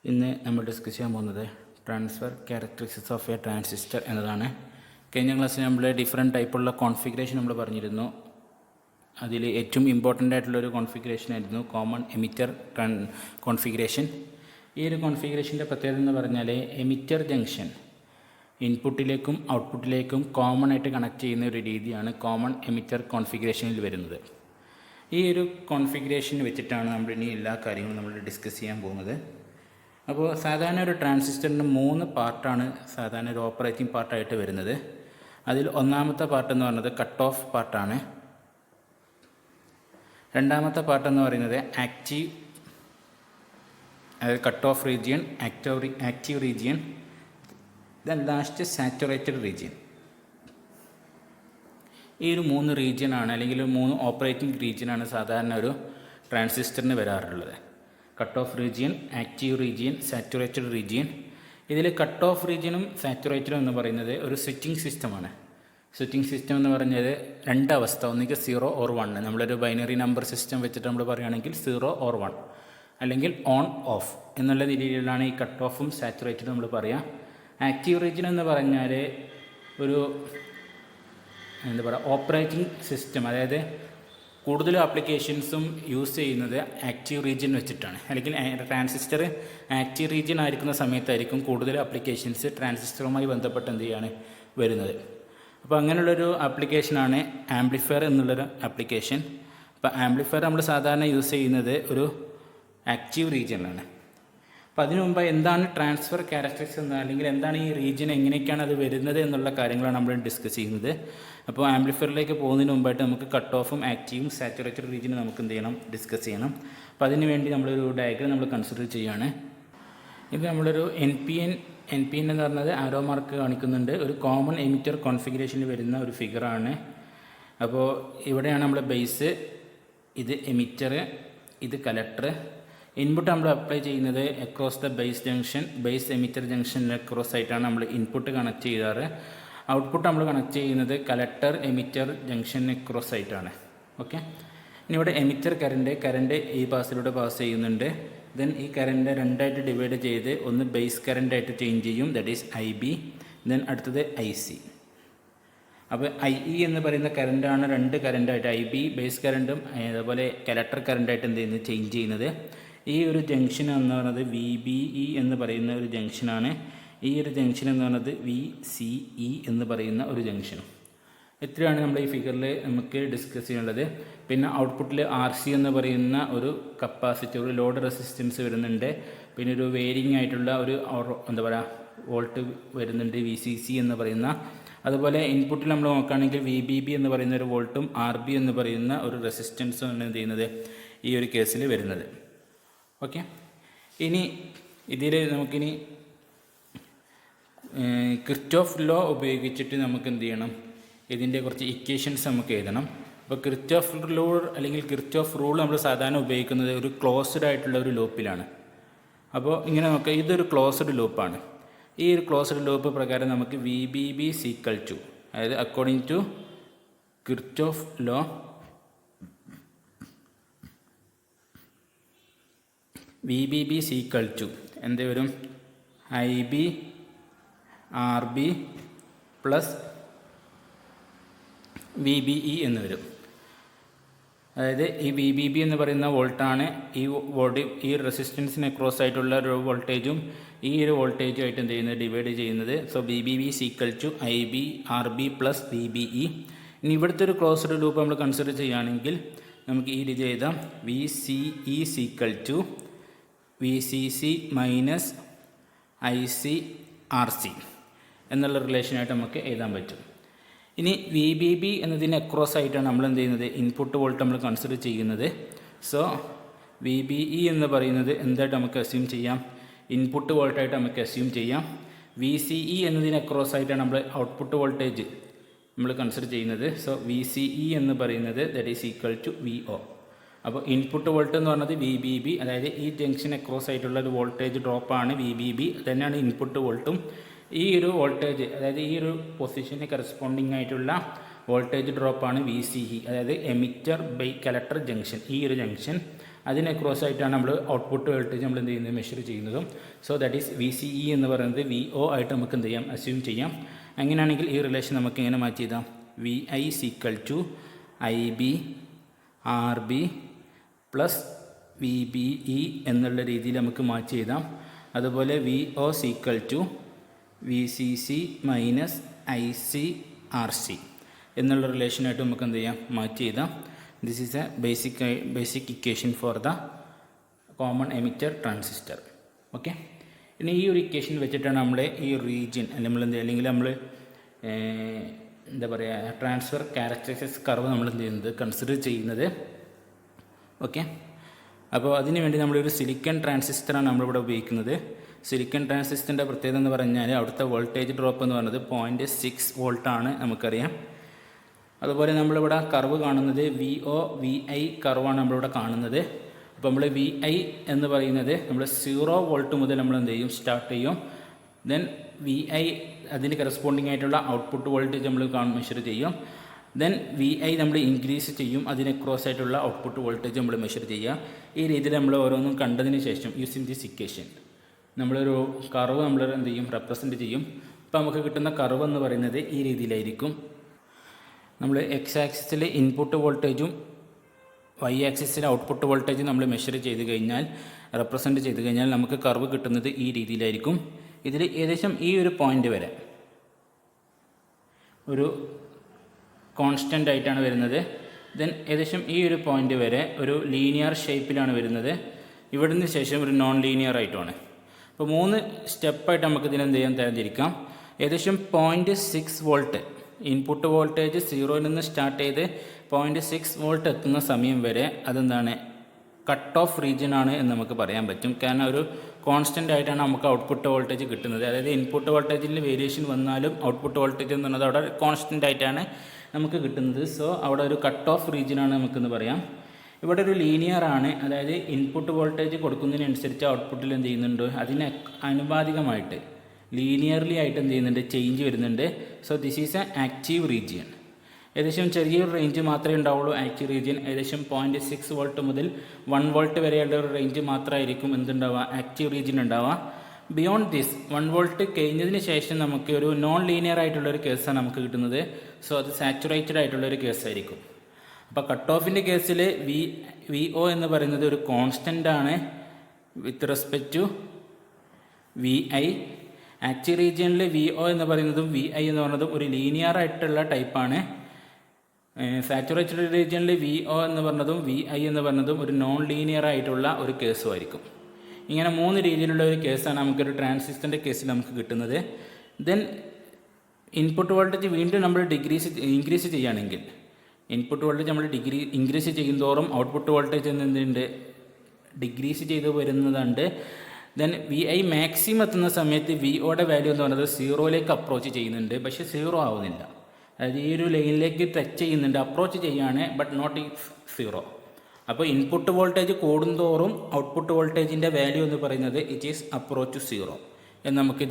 ഇന്ന് നമ്മൾ ഡിസ്കസ് ചെയ്യാൻ പോകുന്നത് transfer characteristics of A transistor എന്നതാണ്. കഴിഞ്ഞ ക്ലാസ്സിൽ നമ്മൾ ഡിഫറെൻറ്റ് ടൈപ്പുള്ള കോൺഫിഗറേഷൻ നമ്മൾ പറഞ്ഞിരുന്നു. അതിൽ ഏറ്റവും ഇമ്പോർട്ടൻ്റ് ആയിട്ടുള്ളൊരു കോൺഫിഗറേഷൻ ആയിരുന്നു കോമൺ എമിറ്റർ കോൺഫിഗറേഷൻ. ഈ ഒരു കോൺഫിഗറേഷൻ്റെ പ്രത്യേകത എന്ന് പറഞ്ഞാൽ എമിറ്റർ ജംഗ്ഷൻ ഇൻപുട്ടിലേക്കും ഔട്ട്പുട്ടിലേക്കും കോമൺ ആയിട്ട് കണക്ട് ചെയ്യുന്ന ഒരു രീതിയാണ് കോമൺ എമിറ്റർ കോൺഫിഗറേഷനിൽ വരുന്നത്. ഈ ഒരു കോൺഫിഗറേഷൻ വെച്ചിട്ടാണ് നമ്മൾ ഇനി എല്ലാ കാര്യങ്ങളും നമ്മൾ ഡിസ്കസ് ചെയ്യാൻ പോകുന്നത്. അപ്പോൾ സാധാരണ ഒരു ട്രാൻസിസ്റ്ററിന് 3 പാർട്ടാണ് സാധാരണ ഒരു ഓപ്പറേറ്റിംഗ് പാർട്ടായിട്ട് വരുന്നത്. അതിൽ ഒന്നാമത്തെ പാർട്ടെന്ന് പറയുന്നത് കട്ട് ഓഫ് പാർട്ടാണ്. രണ്ടാമത്തെ പാർട്ടെന്ന് പറയുന്നത് ആക്റ്റീവ്, അതായത് cut off region, active region, then last saturated region. ഈ ഒരു 3 റീജിയനാണ്, അല്ലെങ്കിൽ 3 ഓപ്പറേറ്റിംഗ് റീജിയനാണ് സാധാരണ ഒരു ട്രാൻസിസ്റ്ററിന് വരാറുള്ളത്. Cut off region, active region, saturated region. ഇതിൽ കട്ട് ഓഫ് റീജിയനും സാച്ചുറേറ്റഡും എന്ന് പറയുന്നത് ഒരു സ്വിച്ചിങ് സിസ്റ്റമാണ്. സ്വിച്ചിങ് സിസ്റ്റം എന്ന് പറഞ്ഞത് 2 അവസ്ഥ, ഒന്നുകിൽ 0 or 1. നമ്മളൊരു ബൈനറി നമ്പർ സിസ്റ്റം വെച്ചിട്ട് നമ്മൾ പറയുകയാണെങ്കിൽ 0 or 1, അല്ലെങ്കിൽ ഓൺ ഓഫ് എന്നുള്ള രീതിയിലാണ് ഈ കട്ട് ഓഫും സാച്ചുറേറ്റഡും നമ്മൾ പറയുക. ആക്റ്റീവ് റീജിയൻ എന്ന് പറഞ്ഞാൽ ഒരു എന്താ പറയുക, ഓപ്പറേറ്റിംഗ് സിസ്റ്റം, അതായത് കൂടുതൽ ആപ്ലിക്കേഷൻസും യൂസ് ചെയ്യുന്നത് ആക്റ്റീവ് റീജിയൻ വെച്ചിട്ടാണ്. അല്ലെങ്കിൽ ട്രാൻസിസ്റ്റർ ആക്റ്റീവ് റീജിയൻ ആയിരിക്കുന്ന സമയത്തായിരിക്കും കൂടുതൽ ആപ്ലിക്കേഷൻസ് ട്രാൻസിസ്റ്ററുമായി ബന്ധപ്പെട്ട് എന്ത് ചെയ്യാണ് വരുന്നത്. അപ്പോൾ അങ്ങനെയുള്ളൊരു ആപ്ലിക്കേഷനാണ് ആംപ്ലിഫയർ എന്നുള്ളൊരു ആപ്ലിക്കേഷൻ. അപ്പോൾ ആംപ്ലിഫയർ നമ്മൾ സാധാരണ യൂസ് ചെയ്യുന്നത് ഒരു ആക്റ്റീവ് റീജിയനിലാണ്. അപ്പോൾ അതിനു മുമ്പ് എന്താണ് ട്രാൻസ്ഫർ ക്യാരക്ടറിസ്റ്റിക്സ് എന്ന്, അല്ലെങ്കിൽ എന്താണ് ഈ റീജിയൻ, എങ്ങനെയൊക്കെയാണ് അത് വരുന്നത് എന്നുള്ള കാര്യങ്ങളാണ് നമ്മൾ ഡിസ്കസ് ചെയ്യുന്നത്. അപ്പോൾ ആംപ്ലിഫയറിലേക്ക് പോകുന്നതിന് മുമ്പായിട്ട് നമുക്ക് കട്ട് ഓഫും ആക്റ്റീവും സാച്ചുറേറ്റഡ് റീജിയനും നമുക്ക് എന്ത് ചെയ്യണം, ഡിസ്കസ് ചെയ്യണം. അപ്പോൾ അതിന് വേണ്ടി നമ്മളൊരു ഡയഗ്രം നമ്മൾ കൺസിഡർ ചെയ്യുകയാണ്. ഇത് നമ്മളൊരു എൻ പി എൻ എന്ന് പറഞ്ഞത് ആരോ മാർക്ക് കാണിക്കുന്നുണ്ട്. ഒരു കോമൺ എമിറ്റർ കോൺഫിഗറേഷനിൽ വരുന്ന ഒരു ഫിഗറാണ്. അപ്പോൾ ഇവിടെയാണ് നമ്മൾ ബേസ്, ഇത് എമിറ്റർ, ഇത് കലക്ടർ. ഇൻപുട്ട് നമ്മൾ അപ്ലൈ ചെയ്യുന്നത് across the base junction, base emitter ജംഗ്ഷനിൽ അക്രോസ് ആയിട്ടാണ് നമ്മൾ ഇൻപുട്ട് കണക്ട് ചെയ്യാറ്. ഔട്ട്പുട്ട് നമ്മൾ കണക്ട് ചെയ്യുന്നത് കലക്ടർ എമിറ്റർ ജംഗ്ഷന് അക്രോസ് ആയിട്ടാണ്. ഓക്കെ, ഇനി ഇവിടെ എമിറ്റർ കറണ്ട് ഈ പാസിലൂടെ പാസ് ചെയ്യുന്നുണ്ട്. ദെൻ ഈ കറണ്ട് 2ആയിട്ട് ഡിവൈഡ് ചെയ്ത് ഒന്ന് ബേസ് കറണ്ടായിട്ട് ചേഞ്ച് ചെയ്യും, ദാറ്റ് ഈസ് IB. ദെൻ അടുത്തത് IC. അപ്പോൾ IE എന്ന് പറയുന്ന കറണ്ടാണ് 2 കറണ്ടായിട്ട്, IB ബേസ് കറണ്ടും അതുപോലെ കലക്ടർ കറണ്ടായിട്ട് എന്ത് ചെയ്യുന്നത്, ചേഞ്ച് ചെയ്യുന്നത്. ഈ ഒരു ജംഗ്ഷൻ എന്ന് പറയുന്നത് VBE എന്ന് പറയുന്ന ഒരു ജംഗ്ഷനാണ്. ഈ ഒരു ജംഗ്ഷൻ എന്ന് പറയുന്നത് VCE എന്ന് പറയുന്ന ഒരു ജംഗ്ഷനും. ഇത്രയാണ് നമ്മൾ ഈ ഫിഗറിൽ നമുക്ക് ഡിസ്കസ് ചെയ്യുന്നത്. പിന്നെ ഔട്ട്പുട്ടിൽ RC എന്ന് പറയുന്ന ഒരു കപ്പാസിറ്റി, ഒരു ലോഡ് റെസിസ്റ്റൻസ് വരുന്നുണ്ട്. പിന്നെ ഒരു വേരിങ് ആയിട്ടുള്ള ഒരു എന്താ പറയുക വോൾട്ട് വരുന്നുണ്ട്, VCC എന്ന് പറയുന്ന. അതുപോലെ ഇൻപുട്ടിൽ നമ്മൾ നോക്കുകയാണെങ്കിൽ VBB എന്ന് പറയുന്ന ഒരു വോൾട്ടും RB എന്ന് പറയുന്ന ഒരു റെസിസ്റ്റൻസും ആണ് എന്ത് ചെയ്യുന്നത്, ഈ ഒരു കേസിൽ വരുന്നത്. ഓക്കെ, ഇനി ഇതിൽ നമുക്കിനി കിർച്ചോഫ് ലോ ഉപയോഗിച്ചിട്ട് നമുക്ക് എന്ത് ചെയ്യണം, ഇതിൻ്റെ കുറച്ച് ഇക്വേഷൻസ് നമുക്ക് എഴുതണം. അപ്പോൾ കിർച്ചോഫ് ലോ അല്ലെങ്കിൽ കിർച്ചോഫ് റൂൾ നമ്മൾ സാധാരണ ഉപയോഗിക്കുന്നത് ഒരു ക്ലോസ്ഡ് ആയിട്ടുള്ള ഒരു ലൂപ്പിലാണ്. അപ്പോൾ ഇങ്ങനെ നമുക്ക് ഇതൊരു ക്ലോസ്ഡ് ലൂപ്പാണ്. ഈ ഒരു ക്ലോസ്ഡ് ലൂപ്പ് പ്രകാരം നമുക്ക് VBB ഈക്വൽ ടു, അതായത് according to Kirchhoff law, VBB equal to എന്ത് വരും, IB RB പ്ലസ് VBE എന്ന് വരും. അതായത് ഈ VBB എന്ന് പറയുന്ന വോൾട്ടാണ് ഈ റെസിസ്റ്റൻസിന് അക്രോസ് ആയിട്ടുള്ള ഒരു വോൾട്ടേജും ഈ ഒരു വോൾട്ടേജുമായിട്ട് എന്ത് ചെയ്യുന്നത്, ഡിവൈഡ് ചെയ്യുന്നത്. So VBB equal to IB RB plus VBE. ഇനി ഇവിടുത്തെ ഒരു ക്ലോസ്ഡ് ലൂപ്പ് നമ്മൾ കൺസിഡർ ചെയ്യുകയാണെങ്കിൽ നമുക്ക് ഈ രീതി എഴുതാം, VCE equal to VCC minus IC RC എന്നുള്ള റിലേഷനായിട്ട് നമുക്ക് എഴുതാൻ പറ്റും. ഇനി VBB എന്നതിന് അക്രോസ് ആയിട്ടാണ് നമ്മൾ എന്ത് ചെയ്യുന്നത്, ഇൻപുട്ട് വോൾട്ട് നമ്മൾ കൺസിഡർ ചെയ്യുന്നത്. സോ VBE എന്ന് പറയുന്നത് എന്തായിട്ട് നമുക്ക് അസ്യൂം ചെയ്യാം, ഇൻപുട്ട് വോൾട്ടായിട്ട് നമുക്ക് അസ്യൂം ചെയ്യാം. VCE എന്നതിന് അക്രോസ് ആയിട്ടാണ് നമ്മൾ ഔട്ട്പുട്ട് വോൾട്ടേജ് നമ്മൾ കൺസിഡർ ചെയ്യുന്നത്. സോ VCE എന്ന് പറയുന്നത് that is equal to VO. അപ്പോൾ ഇൻപുട്ട് വോൾട്ട് എന്ന് പറഞ്ഞത് VBB, അതായത് ഈ ജംഗ്ഷൻ അക്രോസ് ആയിട്ടുള്ള ഒരു വോൾട്ടേജ് ഡ്രോപ്പാണ് VBB, തന്നെയാണ് ഇൻപുട്ട് വോൾട്ടും. ഈ ഒരു വോൾട്ടേജ്, അതായത് ഈ ഒരു പൊസിഷന് കറസ്പോണ്ടിങ് ആയിട്ടുള്ള വോൾട്ടേജ് ഡ്രോപ്പാണ് VCE, അതായത് എമിറ്റർ ബൈ കലക്ടർ ജംഗ്ഷൻ, ഈ ഒരു ജംഗ്ഷൻ. അതിന് ക്രോസ് ആയിട്ടാണ് നമ്മൾ ഔട്ട്പുട്ട് വോൾട്ടേജ് നമ്മൾ എന്ത് ചെയ്യുന്നത് മെഷർ ചെയ്യുന്നതും. സോ ദാറ്റ് ഈസ് VCE എന്ന് പറയുന്നത് VO ആയിട്ട് നമുക്ക് എന്ത് ചെയ്യാം അസ്യൂം ചെയ്യാം. അങ്ങനെയാണെങ്കിൽ ഈ റിലേഷൻ നമുക്ക് എങ്ങനെ മാറ്റി എഴുതാം? VI = IB RB plus VBE എന്നുള്ള രീതിയിൽ നമുക്ക് മാറ്റി എഴുതാം. അതുപോലെ VO = VCC minus IC RC എന്നുള്ള റിലേഷനായിട്ട് നമുക്ക് എന്ത് ചെയ്യാം മാറ്റി എഴുതാം. This is A basic equation for the common emitter transistor. Okay, ഇനി ഈ ഒരു ഇക്വേഷൻ വെച്ചിട്ടാണ് നമ്മൾ ഈ റീജിയൻ അല്ലെങ്കിൽ നമ്മൾ എന്താ പറയുക ട്രാൻസ്ഫർ ക്യാരക്ടറിസ്റ്റിക്സ് കർവ് നമ്മൾ എന്ത് ചെയ്യുന്നത് കൺസിഡർ ചെയ്യുന്നത്. ഓക്കെ, അപ്പോൾ അതിന് വേണ്ടി നമ്മളൊരു സിലിക്കൺ ട്രാൻസിസ്റ്ററാണ് നമ്മളിവിടെ ഉപയോഗിക്കുന്നത്. സിലിക്കൺ ട്രാൻസിസ്റ്ററിൻ്റെ പ്രത്യേകത എന്ന് പറഞ്ഞാൽ അവിടുത്തെ വോൾട്ടേജ് ഡ്രോപ്പ് എന്ന് പറയുന്നത് 0.6 വോൾട്ടാണ് നമുക്കറിയാം. അതുപോലെ നമ്മളിവിടെ കർവ് കാണുന്നത് VI കർവാണ് നമ്മളിവിടെ കാണുന്നത്. അപ്പോൾ നമ്മൾ VI എന്ന് പറയുന്നത് നമ്മൾ 0 വോൾട്ട് മുതൽ നമ്മൾ എന്ത് ചെയ്യും സ്റ്റാർട്ട് ചെയ്യും. ദെൻ VI അതിന് കറസ്പോണ്ടിങ് ആയിട്ടുള്ള ഔട്ട്പുട്ട് വോൾട്ടേജ് നമ്മൾ മെഷർ ചെയ്യും. ദെൻ VI നമ്മൾ ഇൻക്രീസ് ചെയ്യും, അതിന് ക്രോസ് ആയിട്ടുള്ള ഔട്ട്പുട്ട് വോൾട്ടേജ് നമ്മൾ മെഷർ ചെയ്യുക. ഈ രീതിയിൽ നമ്മൾ ഓരോന്നും കണ്ടതിന് ശേഷം യൂസിങ് ദിസ് ഇക്വേഷൻ നമ്മളൊരു കർവ് നമ്മൾ എന്ത് ചെയ്യും റെപ്രസെൻറ്റ് ചെയ്യും. അപ്പോൾ നമുക്ക് കിട്ടുന്ന കർവ് എന്ന് പറയുന്നത് ഈ രീതിയിലായിരിക്കും. നമ്മൾ X ആക്സിസിൽ ഇൻപുട്ട് വോൾട്ടേജും Y ആക്സിസിൽ ഔട്ട്പുട്ട് വോൾട്ടേജും നമ്മൾ മെഷർ ചെയ്ത് കഴിഞ്ഞാൽ റെപ്രസെൻറ്റ് ചെയ്ത് കഴിഞ്ഞാൽ നമുക്ക് കർവ് കിട്ടുന്നത് ഈ രീതിയിലായിരിക്കും. ഇതിൽ ഏകദേശം ഈ ഒരു പോയിൻ്റ് വരെ ഒരു കോൺസ്റ്റൻ്റ് ആയിട്ടാണ് വരുന്നത്. ദെൻ ഏകദേശം ഈ ഒരു പോയിൻ്റ് വരെ ഒരു ലീനിയർ ഷേപ്പിലാണ് വരുന്നത്. ഇവിടുന്ന് ശേഷം ഒരു നോൺ ലീനിയർ ആയിട്ടുമാണ്. അപ്പോൾ 3 സ്റ്റെപ്പായിട്ട് നമുക്ക് ഇതിനെന്ത് ചെയ്യാൻ തരംതിരിക്കാം. ഏകദേശം 0.6 വോൾട്ട് ഇൻപുട്ട് വോൾട്ടേജ് 0യിൽ നിന്ന് സ്റ്റാർട്ട് ചെയ്ത് 0.6 വോൾട്ട് എത്തുന്ന സമയം വരെ അതെന്താണ് കട്ട് ഓഫ് റീജിയൻ ആണ് എന്ന് നമുക്ക് പറയാൻ പറ്റും. കാരണം ഒരു കോൺസ്റ്റൻ്റ് ആയിട്ടാണ് നമുക്ക് ഔട്ട്പുട്ട് വോൾട്ടേജ് കിട്ടുന്നത്. അതായത് ഇൻപുട്ട് വോൾട്ടേജിൽ വേരിയേഷൻ വന്നാലും ഔട്ട്പുട്ട് വോൾട്ടേജ് എന്ന് പറയുന്നത് അവിടെ കോൺസ്റ്റൻ്റ് ആയിട്ടാണ് നമുക്ക് കിട്ടുന്നത്. സോ അവിടെ ഒരു കട്ട് ഓഫ് റീജിയൻ ആണ് നമുക്കെന്ന് പറയാം. ഇവിടെ ഒരു ലീനിയർ ആണ്, അതായത് ഇൻപുട്ട് വോൾട്ടേജ് കൊടുക്കുന്നതിനനുസരിച്ച് ഔട്ട്പുട്ടിൽ എന്ത് ചെയ്യുന്നുണ്ട് അതിന് അനുപാതികമായിട്ട് ലീനിയർലി ആയിട്ട് എന്ത് ചെയ്യുന്നുണ്ട് ചേഞ്ച് വരുന്നുണ്ട്. So this is A active region. ഏകദേശം ചെറിയൊരു റേഞ്ച് മാത്രമേ ഉണ്ടാവുള്ളൂ ആക്റ്റീവ് റീജിയൻ. ഏകദേശം 0.6 വോൾട്ട് മുതൽ 1 വോൾട്ട് വരെയുള്ള ഒരു റേഞ്ച് മാത്രമായിരിക്കും എന്തുണ്ടാവുക ആക്റ്റീവ് റീജിയൻ ഉണ്ടാവുക. ബിയോണ്ട് ദിസ് 1 വോൾട്ട് കഴിഞ്ഞതിന് ശേഷം നമുക്ക് ഒരു നോൺ ലീനിയർ ആയിട്ടുള്ളൊരു കേസാണ് നമുക്ക് കിട്ടുന്നത്. സോ അത് സാച്ചുറേറ്റഡ് ആയിട്ടുള്ളൊരു കേസായിരിക്കും. അപ്പോൾ കട്ട് ഓഫിൻ്റെ കേസിൽ VO എന്ന് പറയുന്നത് ഒരു കോൺസ്റ്റൻ്റ് ആണ് with respect to VI. Active റീജിയനിൽ VO എന്ന് പറയുന്നതും VI എന്ന് പറയുന്നതും ഒരു ലീനിയർ ആയിട്ടുള്ള ടൈപ്പാണ്. സാച്ചുറേറ്റഡ് റീജിയനിൽ VO എന്ന് പറഞ്ഞതും VI എന്ന് പറഞ്ഞതും ഒരു നോൺ ലീനിയർ ആയിട്ടുള്ള ഒരു കേസും ആയിരിക്കും. ഇങ്ങനെ 3 രീതിയിലുള്ള ഒരു കേസാണ് നമുക്കൊരു ട്രാൻസിസ്റ്ററിൻ്റെ കേസിൽ നമുക്ക് കിട്ടുന്നത്. ദെൻ ഇൻപുട്ട് വോൾട്ടേജ് വീണ്ടും നമ്മൾ ഇൻക്രീസ് ചെയ്യുകയാണെങ്കിൽ ഇൻപുട്ട് വോൾട്ടേജ് നമ്മൾ ഇൻക്രീസ് ചെയ്യുന്തോറും ഔട്ട്പുട്ട് വോൾട്ടേജ് എന്തുണ്ട് ഡിക്രീസ് ചെയ്ത് വരുന്നതുണ്ട്. ദെൻ VI മാക്സിമം എത്തുന്ന സമയത്ത് VOയുടെ വാല്യൂ എന്ന് പറയുന്നത് 0യിലേക്ക് അപ്രോച്ച് ചെയ്യുന്നുണ്ട്, പക്ഷേ 0 ആവുന്നില്ല. അതായത് ഈ ഒരു ലൈനിലേക്ക് ടച്ച് ചെയ്യുന്നുണ്ട്, അപ്രോച്ച് ചെയ്യാണ്, ബട്ട് നോട്ട് ഈ 0. അപ്പോൾ ഇൻപുട്ട് വോൾട്ടേജ് കൂടുന്തോറും ഔട്ട്പുട്ട് വോൾട്ടേജിൻ്റെ വാല്യൂ എന്ന് പറയുന്നത് ഇറ്റ് ഈസ് അപ്രോച്ച് ടു 0 എന്ന് നമുക്ക്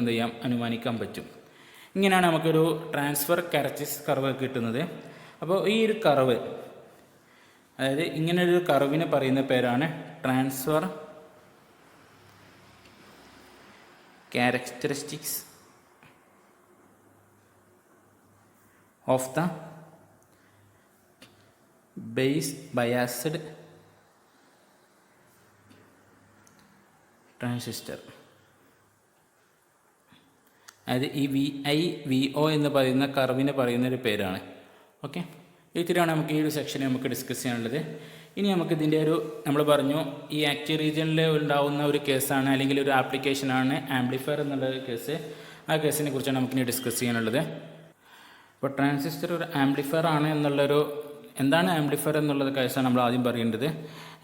എന്ത് ചെയ്യാം അനുമാനിക്കാൻ പറ്റും. ഇങ്ങനെയാണ് നമുക്കൊരു ട്രാൻസ്ഫർ ക്യാരക്ടറിസ്റ്റിക്സ് കർവ് കിട്ടുന്നത്. അപ്പോൾ ഈ ഒരു കർവ്, അതായത് ഇങ്ങനൊരു കർവിന് പറയുന്ന പേരാണ് transfer characteristics of the base biased transistor. അതായത് ഈ VO എന്ന് പറയുന്ന കർവിന് പറയുന്നൊരു പേരാണ്. ഓക്കെ, ഇത്രയാണ് നമുക്ക് ഈ ഒരു സെക്ഷനിൽ നമുക്ക് ഡിസ്കസ് ചെയ്യാനുള്ളത്. ഇനി നമുക്ക് ഇതിൻ്റെ നമ്മൾ പറഞ്ഞു ഈ ആക്റ്റീവ് റീജിയനിൽ ഉണ്ടാകുന്ന ഒരു കേസാണ് അല്ലെങ്കിൽ ഒരു ആപ്ലിക്കേഷനാണ് ആംപ്ലിഫയർ എന്നുള്ള കേസ്. ആ കേസിനെ കുറിച്ചാണ് നമുക്കിനി ഡിസ്കസ് ചെയ്യാനുള്ളത്. അപ്പോൾ ട്രാൻസിസ്റ്റർ ഒരു ആംപ്ലിഫയർ ആണ് എന്താണ് ആംപ്ലിഫയർ എന്നുള്ളത് കേസാണ് നമ്മൾ ആദ്യം പറയേണ്ടത്.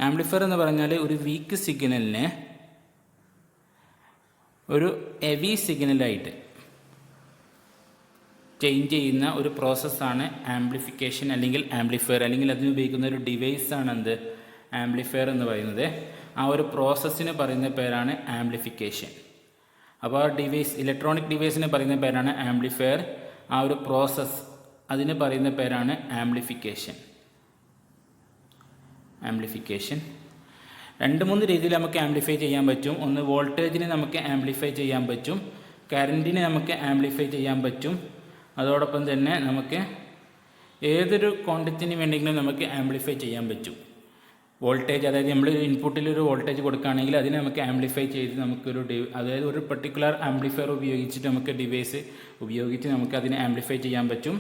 ആംപ്ലിഫയർ എന്ന് പറഞ്ഞാൽ ഒരു വീക്ക് സിഗ്നലിനെ ഒരു ഹെവി സിഗ്നലായിട്ട് ചേഞ്ച് ചെയ്യുന്ന ഒരു പ്രോസസ്സാണ് ആംപ്ലിഫിക്കേഷൻ അല്ലെങ്കിൽ ആംപ്ലിഫയർ, അല്ലെങ്കിൽ അതിന് ഉപയോഗിക്കുന്ന ഒരു ഡിവൈസാണ് ആംപ്ലിഫയർ എന്ന് പറയുന്നത്. ആ ഒരു പ്രോസസ്സിന് പറയുന്ന പേരാണ് ആംപ്ലിഫിക്കേഷൻ. അപ്പോൾ ആ ഇലക്ട്രോണിക് ഡിവൈസിന് പറയുന്ന പേരാണ് ആംപ്ലിഫയർ. ആ ഒരു പ്രോസസ്സ് അതിന് പറയുന്ന പേരാണ് ആംപ്ലിഫിക്കേഷൻ. 2-3 രീതിയിൽ നമുക്ക് ആംപ്ലിഫൈ ചെയ്യാൻ പറ്റും. ഒന്ന് വോൾട്ടേജിനെ നമുക്ക് ആംപ്ലിഫൈ ചെയ്യാൻ പറ്റും, കറൻറ്റിനെ നമുക്ക് ആംപ്ലിഫൈ ചെയ്യാൻ പറ്റും, അതോടൊപ്പം തന്നെ നമുക്ക് ഏതൊരു ക്വാണ്ടിറ്റിന് വേണമെങ്കിലും നമുക്ക് ആംപ്ലിഫൈ ചെയ്യാൻ പറ്റും. വോൾട്ടേജ്, അതായത് നമ്മൾ ഇൻപുട്ടിലൊരു വോൾട്ടേജ് കൊടുക്കുകയാണെങ്കിൽ അതിനെ നമുക്ക് ആംപ്ലിഫൈ ചെയ്ത് നമുക്കൊരു അതായത് ഒരു പർട്ടിക്കുലർ ആംപ്ലിഫയർ ഉപയോഗിച്ചിട്ട് നമുക്ക് ഡിവൈസ് ഉപയോഗിച്ച് നമുക്ക് അതിനെ ആംപ്ലിഫൈ ചെയ്യാൻ പറ്റും.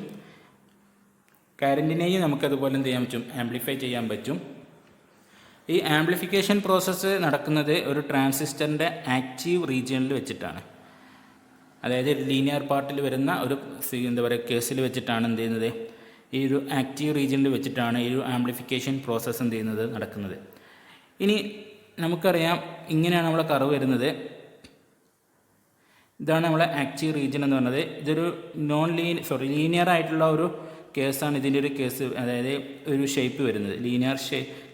കറൻറ്റിനെയും നമുക്കതുപോലെ എന്ത് ചെയ്യാൻ പറ്റും, ആംപ്ലിഫൈ ചെയ്യാൻ പറ്റും. ഈ ആംപ്ലിഫിക്കേഷൻ പ്രോസസ്സ് നടക്കുന്നത് ഒരു ട്രാൻസിസ്റ്ററിൻ്റെ ആക്റ്റീവ് റീജിയനിൽ വെച്ചിട്ടാണ്. അതായത് ലീനിയർ പാർട്ടിൽ വരുന്ന ഒരു എന്താ പറയുക കേസിൽ വെച്ചിട്ടാണ് എന്ത് ചെയ്യുന്നത്, ഈ ഒരു ആക്റ്റീവ് റീജിയനിൽ വെച്ചിട്ടാണ് ഈ ഒരു ആംപ്ലിഫിക്കേഷൻ പ്രോസസ്സ് എന്ത് ചെയ്യുന്നത് നടക്കുന്നത്. ഇനി നമുക്കറിയാം ഇങ്ങനെയാണ് നമ്മളെ കർവ് വരുന്നത്. ഇതാണ് നമ്മളെ ആക്റ്റീവ് റീജിയൻ എന്ന് പറയുന്നത്. ഇതൊരു ലീനിയർ ആയിട്ടുള്ള ഒരു കേസാണ് ഇതിൻ്റെ ഒരു കേസ്, അതായത് ഒരു ഷേപ്പ് വരുന്നത്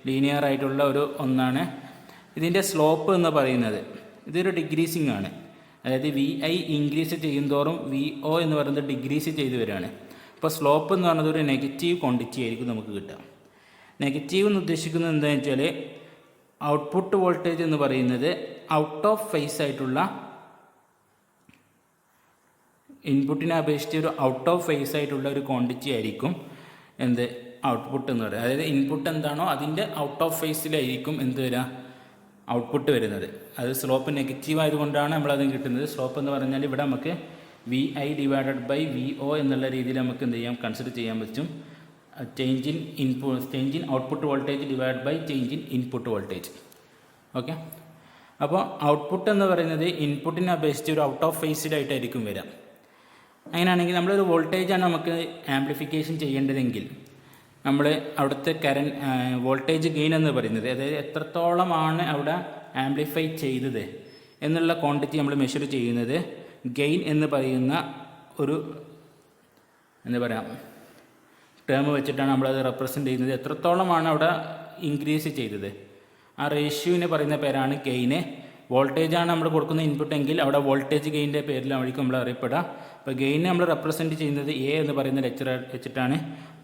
ലീനിയർ ആയിട്ടുള്ള ഒരു ഒന്നാണ്. ഇതിൻ്റെ സ്ലോപ്പ് എന്ന് പറയുന്നത് ഇതൊരു ഡിഗ്രീസിങ് ആണ്. അതായത് VI ഇൻക്രീസ് ചെയ്യുന്തോറും VO എന്ന് പറയുന്നത് ഡിഗ്രീസ് ചെയ്ത് വരികയാണ്. അപ്പോൾ സ്ലോപ്പ് എന്ന് പറയുന്നത് ഒരു നെഗറ്റീവ് ക്വാണ്ടിറ്റി ആയിരിക്കും നമുക്ക് കിട്ടുക. നെഗറ്റീവ് എന്ന് ഉദ്ദേശിക്കുന്നത് എന്താണെന്ന് വെച്ചാൽ ഔട്ട്പുട്ട് വോൾട്ടേജ് എന്ന് പറയുന്നത് ഔട്ട് ഓഫ് ഫേസ് ആയിട്ടുള്ള, ഇൻപുട്ടിനെ അപേക്ഷിച്ച് ഒരു ഔട്ട് ഓഫ് ഫേസ് ആയിട്ടുള്ള ഒരു ക്വാണ്ടിറ്റി ആയിരിക്കും എന്ത് ഔട്ട്പുട്ട് എന്ന് പറയുന്നത്. അതായത് ഇൻപുട്ട് എന്താണോ അതിൻ്റെ ഔട്ട് ഓഫ് ഫേസിലായിരിക്കും എന്ത് വരിക, ഔട്ട്പുട്ട് വരുന്നത്. അത് സ്ലോപ്പ് നെഗറ്റീവ് ആയതുകൊണ്ടാണ് നമ്മളത് കിട്ടുന്നത്. സ്ലോപ്പ് എന്ന് പറഞ്ഞാൽ ഇവിടെ നമുക്ക് VI ഡിവൈഡഡ് ബൈ VO എന്നുള്ള രീതിയിൽ നമുക്ക് എന്ത് ചെയ്യാം, കൺസിഡർ ചെയ്യാൻ പറ്റും. Change in output voltage divide by change in input voltage. Okay, അപ്പോൾ ഔട്ട്പുട്ട് എന്ന് പറയുന്നത് ഇൻപുട്ടിനെ അപേക്ഷിച്ച് ഒരു ഔട്ട് ഓഫ് ഫേസിലായിട്ടായിരിക്കും വരിക. അങ്ങനെയാണെങ്കിൽ നമ്മളൊരു വോൾട്ടേജാണ് നമുക്ക് ആംപ്ലിഫിക്കേഷൻ ചെയ്യേണ്ടതെങ്കിൽ നമ്മൾ അവിടുത്തെ വോൾട്ടേജ് ഗെയിൻ എന്ന് പറയുന്നത്, അതായത് എത്രത്തോളമാണ് അവിടെ ആംപ്ലിഫൈ ചെയ്തത് എന്നുള്ള ക്വാണ്ടിറ്റി നമ്മൾ മെഷർ ചെയ്യുന്നത് ഗെയിൻ എന്ന് പറയുന്ന ഒരു എന്താ പറയുക ടേം വെച്ചിട്ടാണ് നമ്മളത് റെപ്രസെൻ്റ് ചെയ്യുന്നത്. എത്രത്തോളമാണ് അവിടെ ഇൻക്രീസ് ചെയ്തത് ആ റേഷ്യോനെ പറയുന്ന പേരാണ് ഗെയിന്. വോൾട്ടേജാണ് നമ്മൾ കൊടുക്കുന്ന ഇൻപുട്ട് എങ്കിൽ അവിടെ വോൾട്ടേജ് ഗെയിൻ്റെ പേരിലായിരിക്കും നമ്മൾ അറിയപ്പെടുക. അപ്പോൾ ഗെയിനെ നമ്മൾ റെപ്രസെൻറ്റ് ചെയ്യുന്നത് A എന്ന് പറയുന്ന ലെക്ചർ വെച്ചിട്ടാണ്.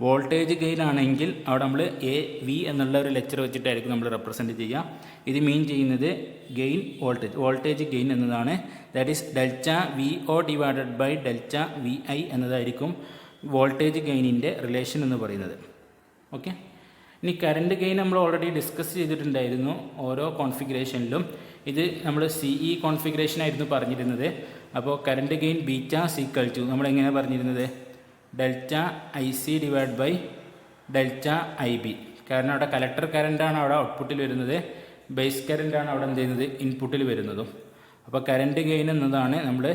വോൾട്ടേജ് ഗെയിൻ ആണെങ്കിൽ അവിടെ നമ്മൾ AV എന്നുള്ള ഒരു ലെക്ചർ വെച്ചിട്ടായിരിക്കും നമ്മൾ റെപ്രസെൻറ്റ് ചെയ്യുക. ഇത് മീൻ ചെയ്യുന്നത് ഗെയിൻ വോൾട്ടേജ് ഗെയിൻ എന്നതാണ്. That is delta VO divided by delta VI എന്നതായിരിക്കും വോൾട്ടേജ് ഗെയിനിൻ്റെ റിലേഷൻ എന്ന് പറയുന്നത്. ഓക്കെ, ഇനി കറണ്ട് ഗെയിൻ നമ്മൾ ഓൾറെഡി ഡിസ്കസ് ചെയ്തിട്ടുണ്ടായിരുന്നു ഓരോ കോൺഫിഗറേഷനിലും. ഇത് നമ്മൾ CE കോൺഫിഗറേഷൻ ആയിരുന്നു പറഞ്ഞിരുന്നത്. അപ്പോൾ current gain beta is equal to നമ്മളെങ്ങനെ പറഞ്ഞിരുന്നത്, delta IC divide by delta IB. കാരണം അവിടെ കലക്ടർ കറണ്ടാണ് അവിടെ ഔട്ട്പുട്ടിൽ വരുന്നത്, ബേസ് കറണ്ടാണ് അവിടെ എന്ത് ചെയ്യുന്നത് ഇൻപുട്ടിൽ വരുന്നതും. അപ്പോൾ കറണ്ട് ഗെയിൻ എന്നതാണ് നമ്മൾ